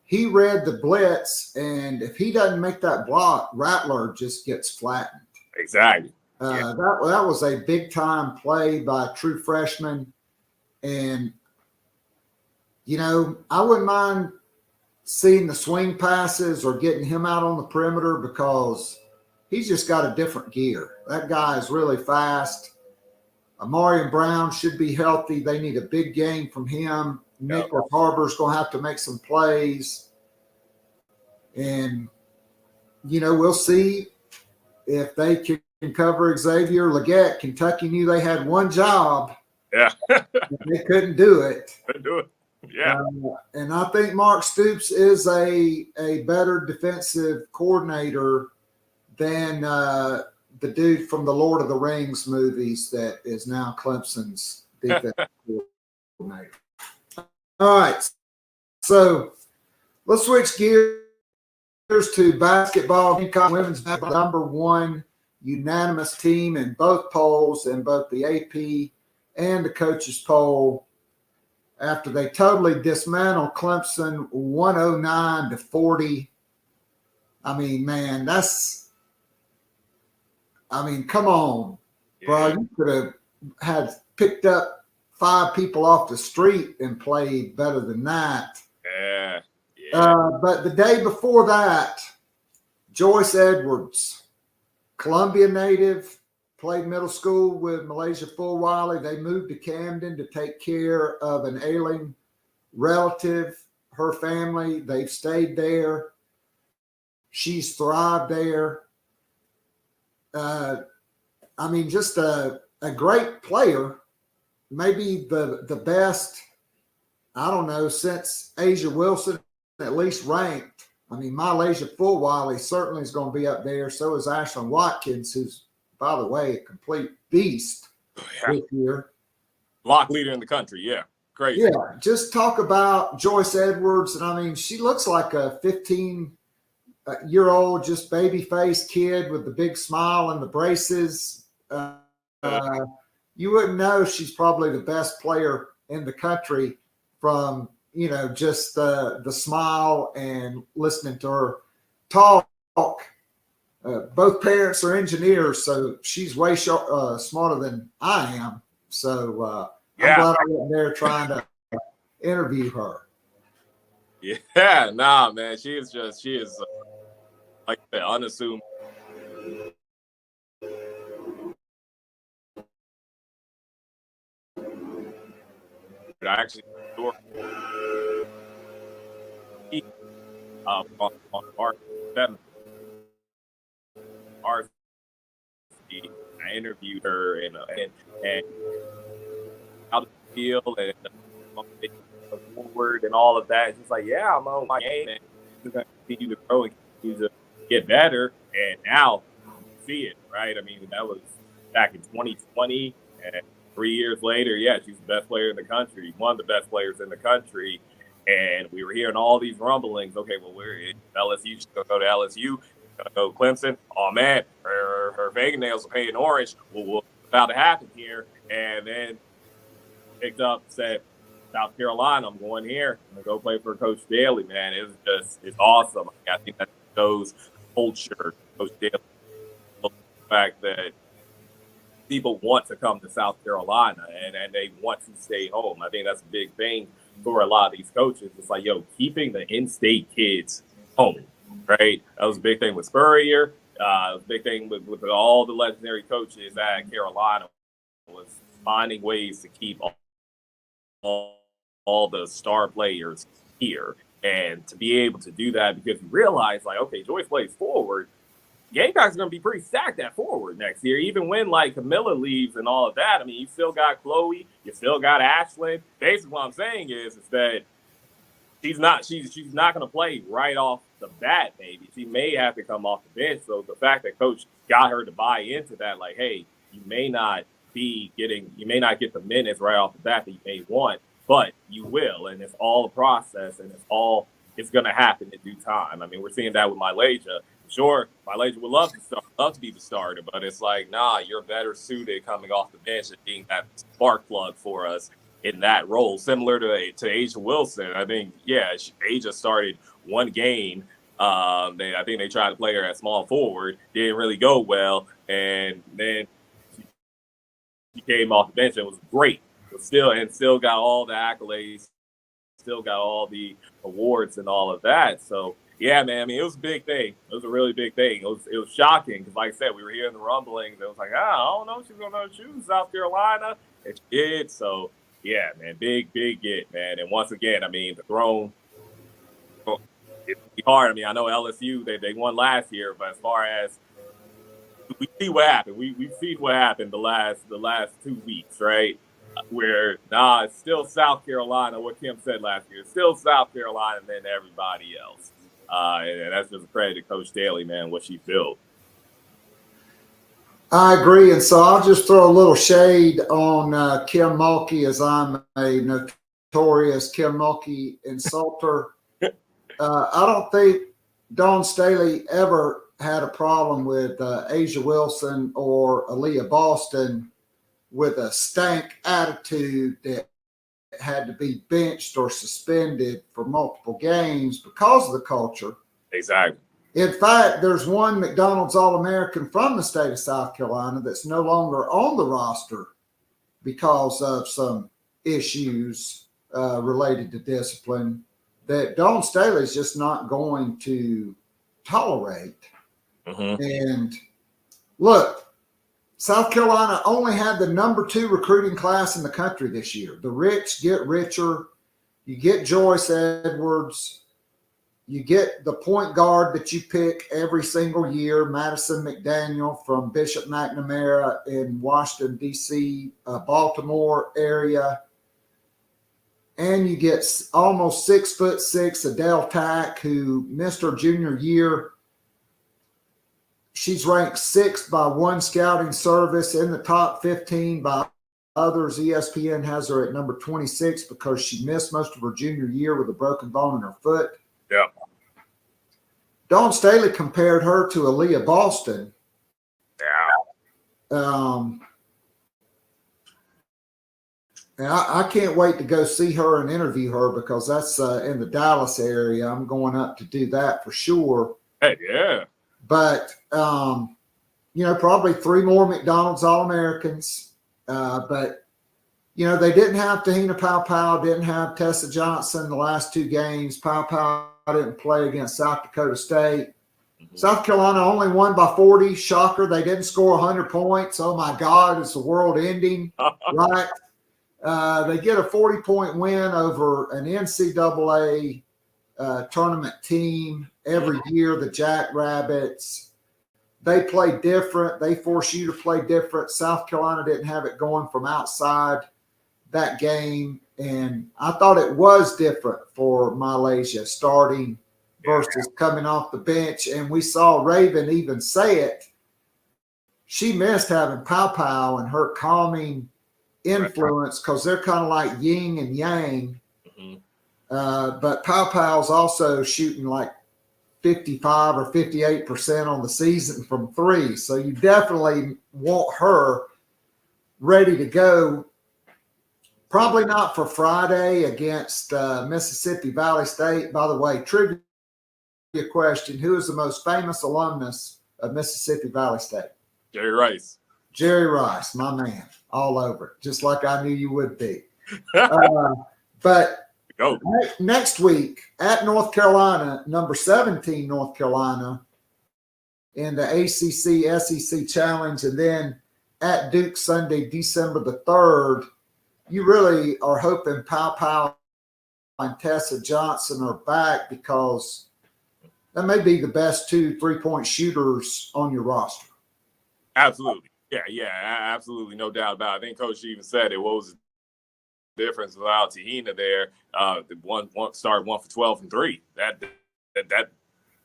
he read the blitz, and if he doesn't make that block, Rattler just gets flattened. Exactly. That was a big-time play by a true freshman, and, I wouldn't mind seeing the swing passes or getting him out on the perimeter because he's just got a different gear. That guy is really fast. Amarian Brown should be healthy. They need a big game from him. Nicholas Harbor's going to have to make some plays. And, we'll see if they can cover Xavier Legette. Kentucky knew they had one job. Yeah. They couldn't do it. Couldn't do it. Yeah. And I think Mark Stoops is a better defensive coordinator than the dude from the Lord of the Rings movies that is now Clemson's defensive coordinator. All right. So let's switch gears to basketball. Gamecock women's basketball, #1 unanimous team in both polls, in both the AP and the coaches poll, after they totally dismantled Clemson 109-40. I mean, man, come on, bro. You could have had picked up 5 people off the street and played better than that. Yeah. But the day before that, Joyce Edwards, Columbia native, played middle school with Malaysia Fulwiley. They moved to Camden to take care of an ailing relative, her family. They've stayed there. She's thrived there. Just a great player, maybe the best, I don't know, since Asia Wilson, at least ranked. Malaysia Fulwiley certainly is going to be up there. So is Ashlyn Watkins, who's, by the way, a complete beast this year. Lock leader in the country, yeah. Great. Yeah, just talk about Joyce Edwards. And, she looks like a 15-year-old, just baby-faced kid with the big smile and the braces. You wouldn't know she's probably the best player in the country from, just the smile and listening to her talk. Both parents are engineers, so she's way smarter than I am. So I'm glad I wasn't there trying to interview her. Yeah, nah, man. She is like that, unassuming. I actually on March 7th. I interviewed her and how to feel and forward and all of that. She's like, yeah, I'm on my game and I'm going to continue to grow and continue to get better. And now see it, right? That was back in 2020, and 3 years later, she's the best player in the country, one of the best players in the country. And we were hearing all these rumblings. Okay, well, we're in LSU. She's going to go to LSU. Going to go to Clemson. Oh, man, her fingernails are painted orange. Well, what's about to happen here? And then picked up, said, South Carolina, I'm going here. I'm going to go play for Coach Daly, man. It's awesome. I think that shows culture, Coach Daly. The fact that people want to come to South Carolina and they want to stay home. I think that's a big thing for a lot of these coaches. It's like, keeping the in-state kids home, right? That was a big thing with Spurrier. Big thing with all the legendary coaches at Carolina was finding ways to keep all the star players here. And to be able to do that, because you realize, like, okay, Joyce plays forward. Gamecocks are going to be pretty stacked at forward next year, even when, like, Camilla leaves and all of that. I mean, you still got Chloe. You still got Ashlyn. Basically, what I'm saying is that she's not going to play right off the bat, maybe. She may have to come off the bench. So the fact that Coach got her to buy into that, like, hey, you may not get the minutes right off the bat that you may want, but you will. And it's all a process, and it's going to happen in due time. I mean, we're seeing that with Mylasia. Sure, Mylasia would love to be the starter, but it's like, nah, you're better suited coming off the bench and being that spark plug for us in that role, similar to Asia Wilson. I think, Asia started one game. I think they tried to play her at small forward, didn't really go well, and then she came off the bench and was great. But still got all the accolades, still got all the awards and all of that. So yeah, man, I mean, it was a big thing. It was a really big thing. It was shocking because, like I said, we were hearing the rumblings. It was like, I don't know if she's going to choose South Carolina. And she did. So, yeah, man, big get, man. And once again, I mean, the throne, it's hard. I mean, I know LSU, they won last year, but as far as we see what happened, we've seen what happened the last 2 weeks, right? Where, it's still South Carolina, what Kim said last year. It's still South Carolina and then everybody else. And that's just a credit to Coach Daly, man, what she built. I agree. And so I'll just throw a little shade on Kim Mulkey, as I'm a notorious Kim Mulkey insulter. I don't think Dawn Staley ever had a problem with Asia Wilson or Aaliyah Boston with a stank attitude that had to be benched or suspended for multiple games because of the culture. Exactly. In fact, there's one McDonald's All-American from the state of South Carolina that's no longer on the roster because of some issues related to discipline that Dawn Staley is just not going to tolerate. Mm-hmm. And look, South Carolina only had the number 2 recruiting class in the country this year. The rich get richer. You get Joyce Edwards. You get the point guard that you pick every single year, Madison McDaniel from Bishop McNamara in Washington, D.C., Baltimore area. And you get almost 6'6" Adele Tack, who missed her junior year. She's ranked 6th by one scouting service, in the top 15 by others. ESPN has her at number 26 because she missed most of her junior year with a broken bone in her foot. Yeah. Dawn Staley compared her to Aaliyah Boston. Yeah. And I can't wait to go see her and interview her because that's in the Dallas area. I'm going up to do that for sure. Hey, yeah. But, probably 3 more McDonald's All-Americans. But, they didn't have Tahina Powell, didn't have Tessa Johnson the last 2 games. Powell didn't play against South Dakota State. Mm-hmm. South Carolina only won by 40. Shocker. They didn't score 100 points. Oh, my God, it's the world ending, right? They get a 40-point win over an NCAA tournament team every year, the Jackrabbits. They play different. They force you to play different. South Carolina didn't have it going from outside that game. And I thought it was different for Mylasia starting versus coming off the bench. And we saw Raven even say it. She missed having Powell and her calming influence because they're kind of like yin and yang. Mm-hmm. But Powell's also shooting like 55 or 58% on the season from 3. So you definitely want her ready to go. Probably not for Friday against Mississippi Valley State. By the way, trivia question, who is the most famous alumnus of Mississippi Valley State? Jerry Rice. Jerry Rice, my man, all over it, just like I knew you would be. But next week at North Carolina, number 17 North Carolina, in the ACC SEC Challenge, and then at Duke Sunday, December the 3rd, you really are hoping Pow and Tessa Johnson are back, because that may be the best 2 3-point shooters on your roster. Absolutely. Yeah, absolutely. No doubt about it. I think Coach even said it. What was the difference without Tahina there? The one started 1 for 12 from 3.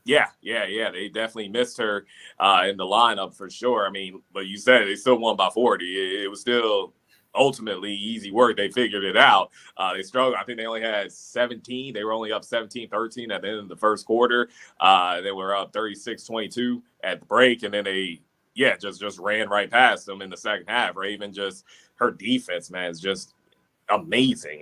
Yeah. They definitely missed her in the lineup for sure. I mean, but you said they still won by 40. It was still ultimately easy work. They figured it out. They struggled. I think they only had 17. They were only up 17-13 at the end of the first quarter. They were up 36-22 at the break, and then they just ran right past them in the second half. Or even just her defense, man, is just amazing.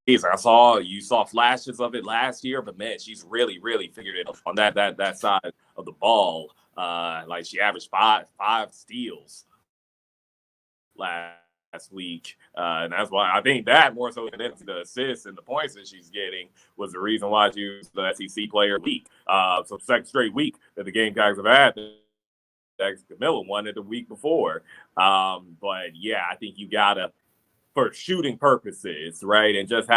You saw flashes of it last year, but man, she's really figured it out on that side of the ball. Like she averaged five steals last week, and that's why I think that more so than the assists and the points that she's getting was the reason why she was the SEC Player of the Week. So second straight week that the Gamecocks have had. Camilla won it the week before, but yeah, I think you gotta, for shooting purposes, right, and just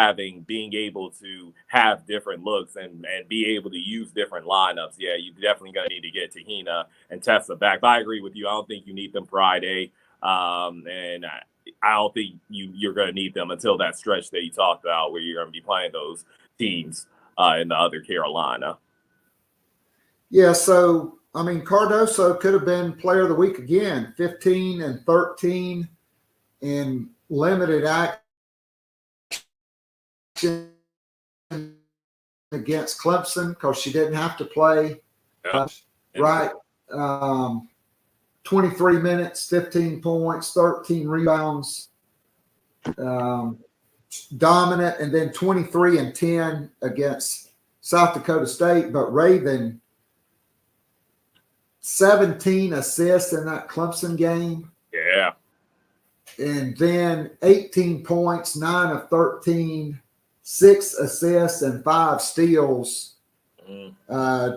being able to have different looks and be able to use different lineups. Yeah, you definitely gonna need to get Tahina and Tessa back. But I agree with you. I don't think you need them Friday, and I don't think you're gonna need them until that stretch that you talked about, where you're gonna be playing those teams in the other Carolina. Yeah, so I mean, Cardoso could have been Player of the Week again, 15 and 13 in limited action against Clemson, because she didn't have to play. Right. 23 minutes, 15 points, 13 rebounds, dominant, and then 23 and 10 against South Dakota State. But Raven, 17 assists in that Clemson game. Yeah. And then 18 points, 9 of 13, 6 assists, and 5 steals.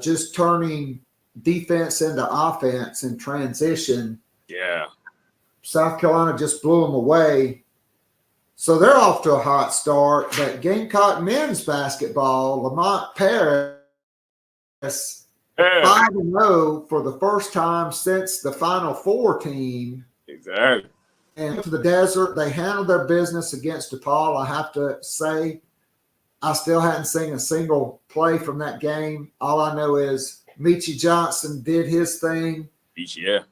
Just turning defense into offense in transition. Yeah. South Carolina just blew them away. So they're off to a hot start. But Gamecock men's basketball, Lamont Paris, 5-0 for the first time since the Final Four team. Exactly. And to the desert, they handled their business against DePaul. I have to say, I still hadn't seen a single play from that game. All I know is Michi Johnson did his thing. Yeah.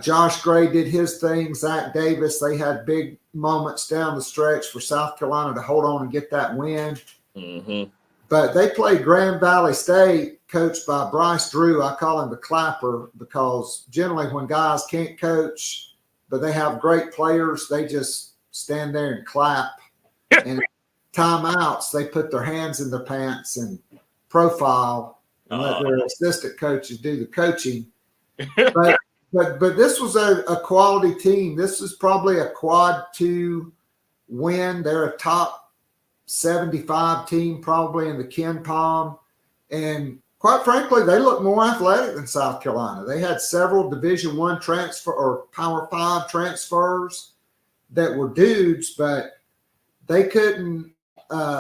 Josh Gray did his thing. Zach Davis, they had big moments down the stretch for South Carolina to hold on and get that win. Mm-hmm. But they played Grand Valley State, coached by Bryce Drew. I call him the clapper, because generally when guys can't coach, but they have great players, they just stand there and clap. And timeouts, they put their hands in their pants and profile and let their assistant coaches do the coaching. But this was a quality team. This is probably a quad 2 win. They're a top 75 team probably in the Ken Palm. And quite frankly, they look more athletic than South Carolina. They had several Division I transfer or Power 5 transfers that were dudes, but they couldn't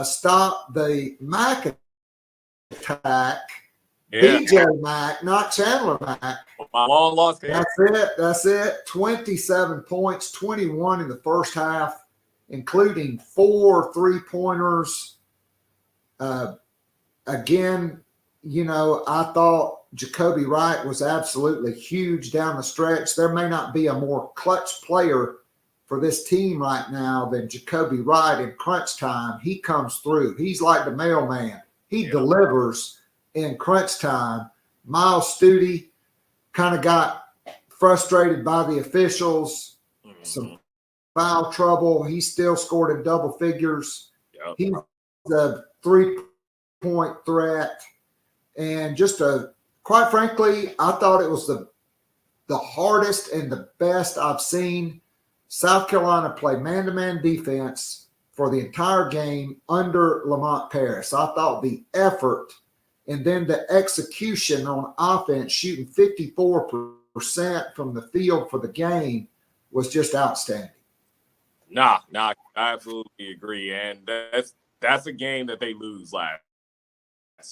stop the Mack attack. Yeah. DJ Mack, not Chandler Mack. My long lost game. That's it. 27 points, 21 in the first half, including 4 3-pointers. Again, I thought Jacoby Wright was absolutely huge down the stretch. There may not be a more clutch player for this team right now than Jacoby Wright in crunch time. He comes through. He's like the mailman. He delivers in crunch time. Miles Studi kind of got frustrated by the officials, some foul trouble. He still scored in double figures. Yep. He's a 3-point threat. And quite frankly, I thought it was the hardest and the best I've seen South Carolina play man-to-man defense for the entire game under Lamont Paris. I thought the effort And then the execution on offense, shooting 54% from the field for the game, was just outstanding. Nah, I absolutely agree. And that's a game that they lose last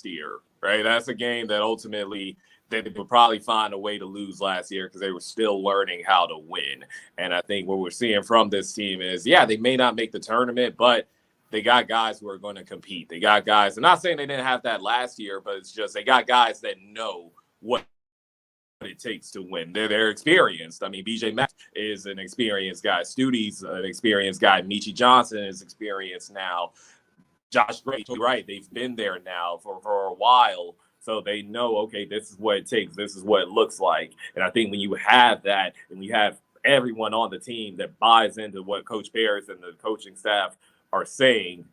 year, right? That's a game that ultimately they would probably find a way to lose last year because they were still learning how to win. And I think what we're seeing from this team is, yeah, they may not make the tournament, but they got guys who are going to compete. They got guys. I'm not saying they didn't have that last year, but it's just they got guys that know what it takes to win. They're experienced. I mean, BJ Mack is an experienced guy. Studi's an experienced guy. Michi Johnson is experienced now. Josh Gray, right? They've been there now for a while. So they know, okay, this is what it takes. This is what it looks like. And I think when you have that and you have everyone on the team that buys into what Coach Bears and the coaching staff are saying,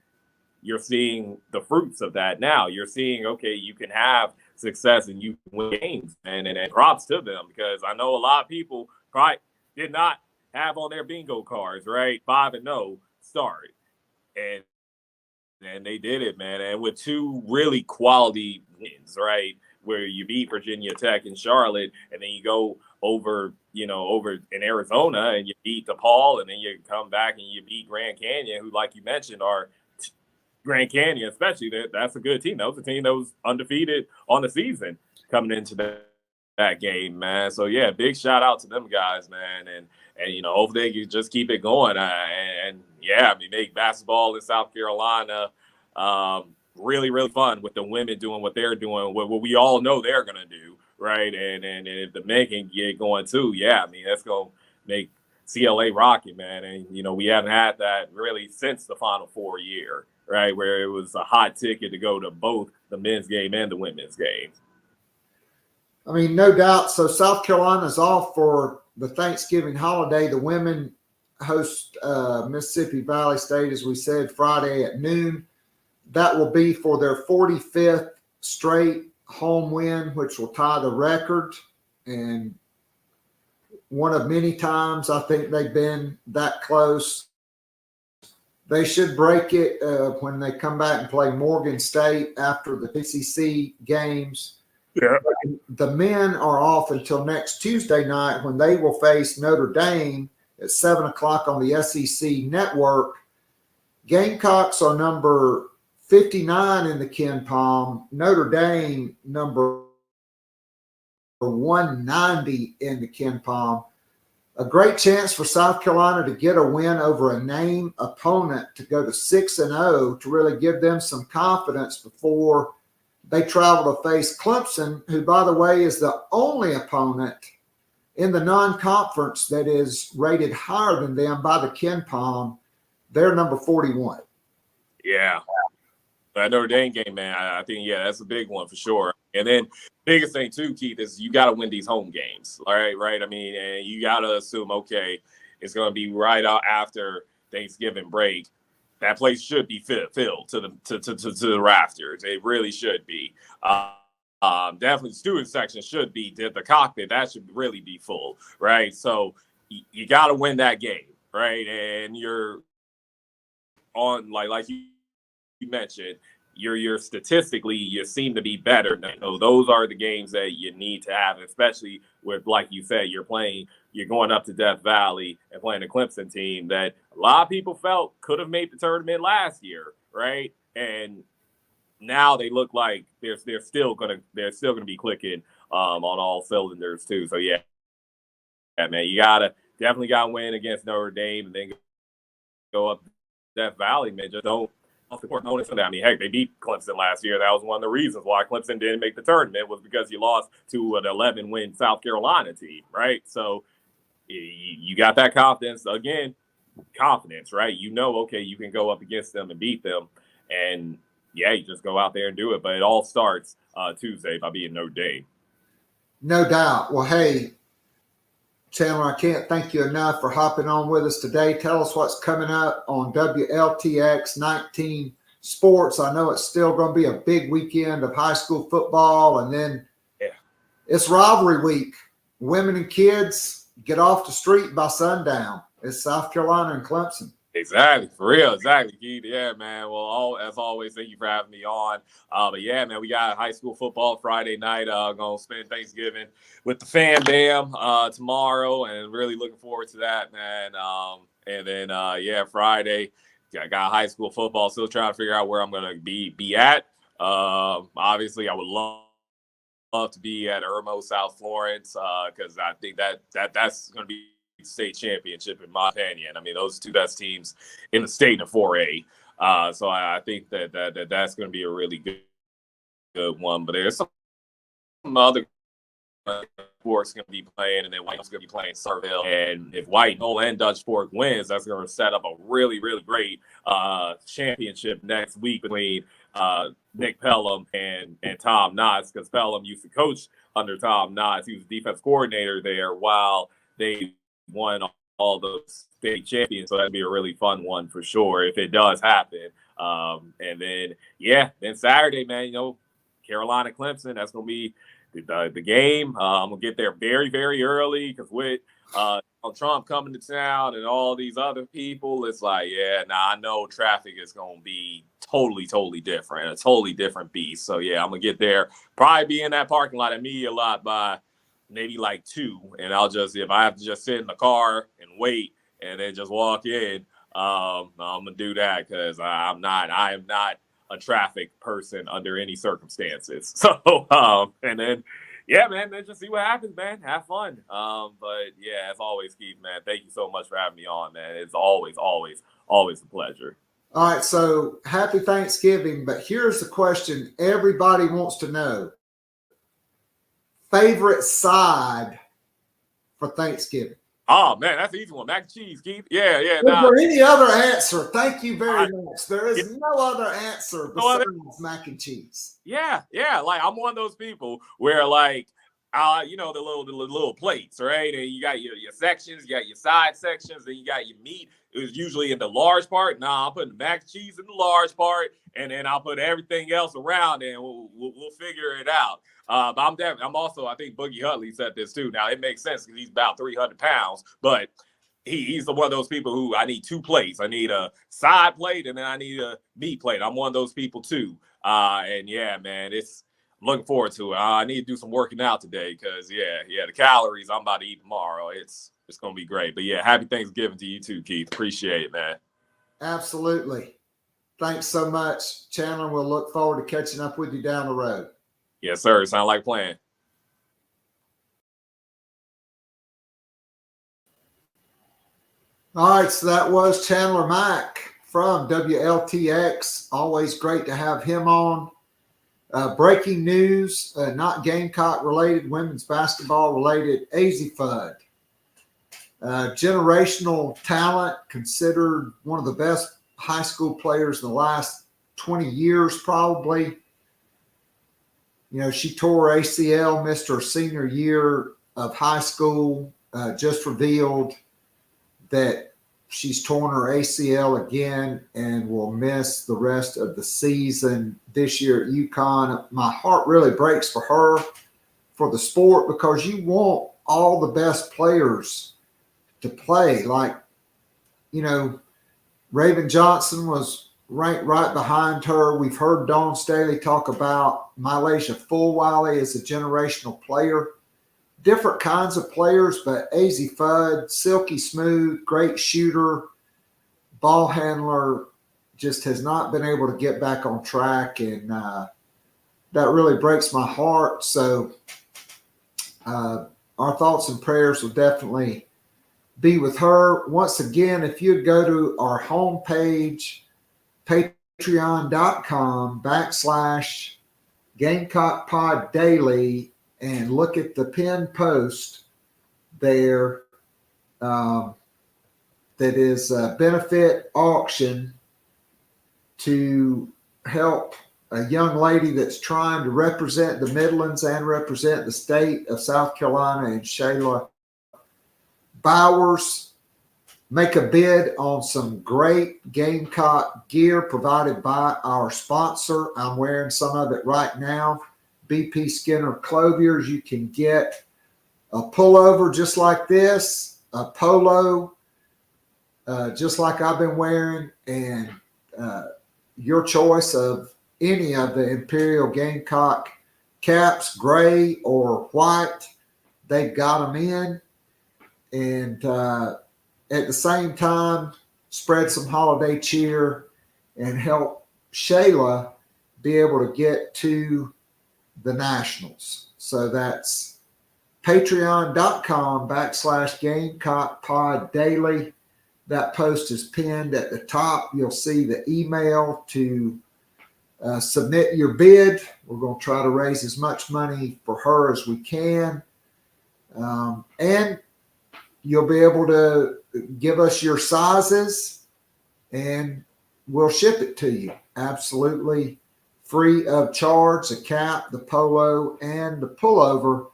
you're seeing the fruits of that now. You're seeing, okay, you can have success and you can win games. And props to them, because I know a lot of people probably did not have on their bingo cards, right? 5-0 start. And they did it, man. And with two really quality wins, right? Where you beat Virginia Tech and Charlotte, and then you go over in Arizona and you beat DePaul, and then you come back and you beat Grand Canyon, who, like you mentioned, are Grand Canyon, especially. That's a good team. That was a team that was undefeated on the season coming into that game, man. So, yeah, big shout out to them guys, man. And hopefully they can just keep it going. Make basketball in South Carolina really, really fun with the women doing what they're doing, what we all know they're going to do, right? And if the men can get going too, that's going to make CLA rocket, man. And, we haven't had that really since the Final Four year, right, where it was a hot ticket to go to both the men's game and the women's game. I mean, no doubt. So South Carolina's off for the Thanksgiving holiday. The women host Mississippi Valley State, as we said, Friday at noon. That will be for their 45th straight home win, which will tie the record. And one of many times I think they've been that close. They should break it when they come back and play Morgan State after the PCC games. Yeah. The men are off until next Tuesday night, when they will face Notre Dame at 7:00 on the SEC network. Gamecocks are number 59 in the Ken Palm. Notre Dame number 190 in the Ken Palm. A great chance for South Carolina to get a win over a name opponent, to go to 6-0, to really give them some confidence before they travel to face Clemson, who, by the way, is the only opponent in the non-conference that is rated higher than them by the Ken Palm. They're number 41. Yeah. That Notre Dame game, man, I think, that's a big one for sure. And then biggest thing too, Keith, is you got to win these home games. All right. I mean, and you got to assume, okay, it's going to be right out after Thanksgiving break. That place should be filled to the rafters. It really should be. Definitely the student section should be. The cockpit, that should really be full, right? So you got to win that game, right? And you're on, like you mentioned, you're statistically, you seem to be better. Those are the games that you need to have, especially with, like you said, you're going up to Death Valley and playing a Clemson team that a lot of people felt could have made the tournament last year, right? And now they look like they're still gonna be clicking on all cylinders too. So yeah, man, you definitely gotta win against Notre Dame and then go up Death Valley, man. Just don't support notice of that. I mean, heck, they beat Clemson last year. That was one of the reasons why Clemson didn't make the tournament, was because you lost to an 11-win South Carolina team, right? So you got that confidence. Again, confidence, right? Okay, you can go up against them and beat them. And, you just go out there and do it. But it all starts Tuesday by beating Notre Dame. No doubt. Well, hey, Chandler, I can't thank you enough for hopping on with us today. Tell us what's coming up on WLTX 19 Sports. I know it's still going to be a big weekend of high school football, and then it's rivalry week. Women and kids get off the street by sundown. It's South Carolina and Clemson. Exactly, for real, exactly, Keith. Yeah, man. Well, as always, thank you for having me on. But yeah, man, we got high school football Friday night. Gonna spend Thanksgiving with the fam bam tomorrow, and really looking forward to that, man. And then yeah, Friday, I got high school football. Still trying to figure out where I'm gonna be at. Obviously, I would love to be at Irmo, South Florence, because I think that's going to be the state championship in my opinion. I mean, those two best teams in the state in 4A. So I think that's going to be a really good one. But there's some other Fork's going to be playing, and then White's going to be playing Serville. And if White, Knoll, and Dutch Fork wins, that's going to set up a really, really great championship next week between Nick Pelham and Tom Knotts, because Pelham used to coach under Tom Knotts. He was defense coordinator there while they won all those state champions. So that'd be a really fun one for sure if it does happen. And then, yeah, then Saturday, man, Carolina Clemson, that's going to be the game. I'm going to get there very, very early because with Trump coming to town and all these other people, it's like, I know traffic is going to be totally different, a totally different beast. So, yeah, I'm going to get there, probably be in that parking lot at Media Lot by maybe like 2. And I'll just, if I have to just sit in the car and wait and then just walk in, I'm going to do that because I am not a traffic person under any circumstances. So, and then, yeah, man, then just see what happens, man. Have fun. But yeah, as always, Keith, man, thank you so much for having me on, man. It's always a pleasure. All right, so happy Thanksgiving, but here's the question everybody wants to know. Favorite side for Thanksgiving? Oh, man, that's an easy one. Mac and cheese, Keith. Yeah. Is there any other answer? Thank you very much. There is no other answer besides mac and cheese. Yeah. Like, I'm one of those people where, like, the little plates, right? And you got your sections, you got your side sections, then you got your meat. It was usually in the large part. I'll put the mac and cheese in the large part, and then I'll put everything else around, and we'll figure it out. But I'm also, I think Boogie Hutley said this too. Now it makes sense because he's about 300 pounds, but he's one of those people who I need 2 plates. I need a side plate and then I need a meat plate. I'm one of those people too. And yeah, man, I'm looking forward to it. I need to do some working out today because the calories I'm about to eat tomorrow. It's going to be great. But yeah, happy Thanksgiving to you too, Keith. Appreciate it, man. Absolutely. Thanks so much, Chandler. We'll look forward to catching up with you down the road. Yes, sir. Sound like a plan. All right, so that was Chandler Mack from WLTX. Always great to have him on. Breaking news, not Gamecock related, women's basketball related, AZ-FUD. Generational talent, considered one of the best high school players in the last 20 years probably. She tore ACL, missed her senior year of high school, just revealed that she's torn her ACL again and will miss the rest of the season this year at UConn. My heart really breaks for her, for the sport, because you want all the best players to play. Like, Raven Johnson was ranked right behind her. We've heard Dawn Staley talk about Mylasia Fulwiley as a generational player. Different kinds of players, but AZ-FUD, silky smooth, great shooter, ball handler, just has not been able to get back on track, and that really breaks my heart. So our thoughts and prayers will definitely be with her. Once again, if you'd go to our homepage, patreon.com/Gamecock Pod Daily, and look at the pinned post there. That is a benefit auction to help a young lady that's trying to represent the Midlands and represent the state of South Carolina, and Shayla Bowers. Make a bid on some great Gamecock gear provided by our sponsor. I'm wearing some of it right now. BP Skinner Clothiers. You can get a pullover just like this, a polo, just like I've been wearing, and your choice of any of the Imperial Gamecock caps, gray or white, they've got them in. And at the same time, spread some holiday cheer and help Shayla be able to get to the Nationals. So that's patreon.com/Gamecock Pod Daily. That post is pinned at the top. You'll see the email to submit your bid. We're going to try to raise as much money for her as we can. And you'll be able to give us your sizes and we'll ship it to you absolutely free of charge. The cap, the polo, and the pullover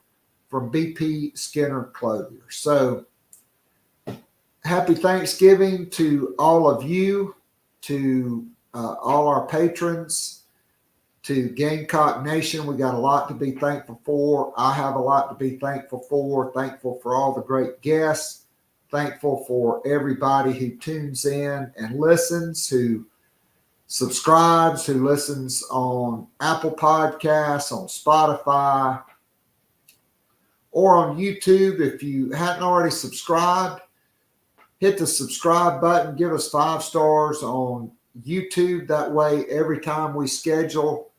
from BP Skinner Clothier. So happy Thanksgiving to all of you, to all our patrons, to Gamecock Nation. We got a lot to be thankful for. I have a lot to be thankful for. Thankful for all the great guests. Thankful for everybody who tunes in and listens, who subscribes, who listens on Apple Podcasts, on Spotify, or on YouTube. If you hadn't already subscribed, hit the subscribe button. Give us 5 stars on YouTube. That way, every time we schedule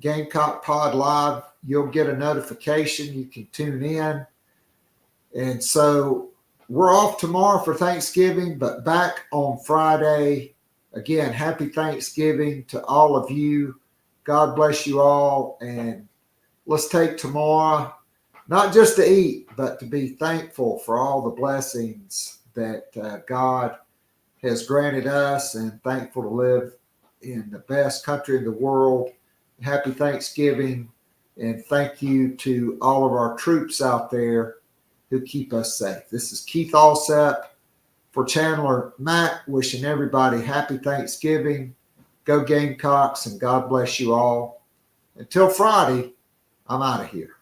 Gamecock Pod Live, you'll get a notification. You can tune in. And so we're off tomorrow for Thanksgiving, but back on Friday. Again, happy Thanksgiving to all of you. God bless you all. And let's take tomorrow, not just to eat, but to be thankful for all the blessings that God has granted us, and thankful to live in the best country in the world. Happy Thanksgiving, and thank you to all of our troops out there who keep us safe. This is Keith Alsep for Chandler Mack, wishing everybody happy Thanksgiving. Go Gamecocks, and God bless you all. Until Friday, I'm out of here.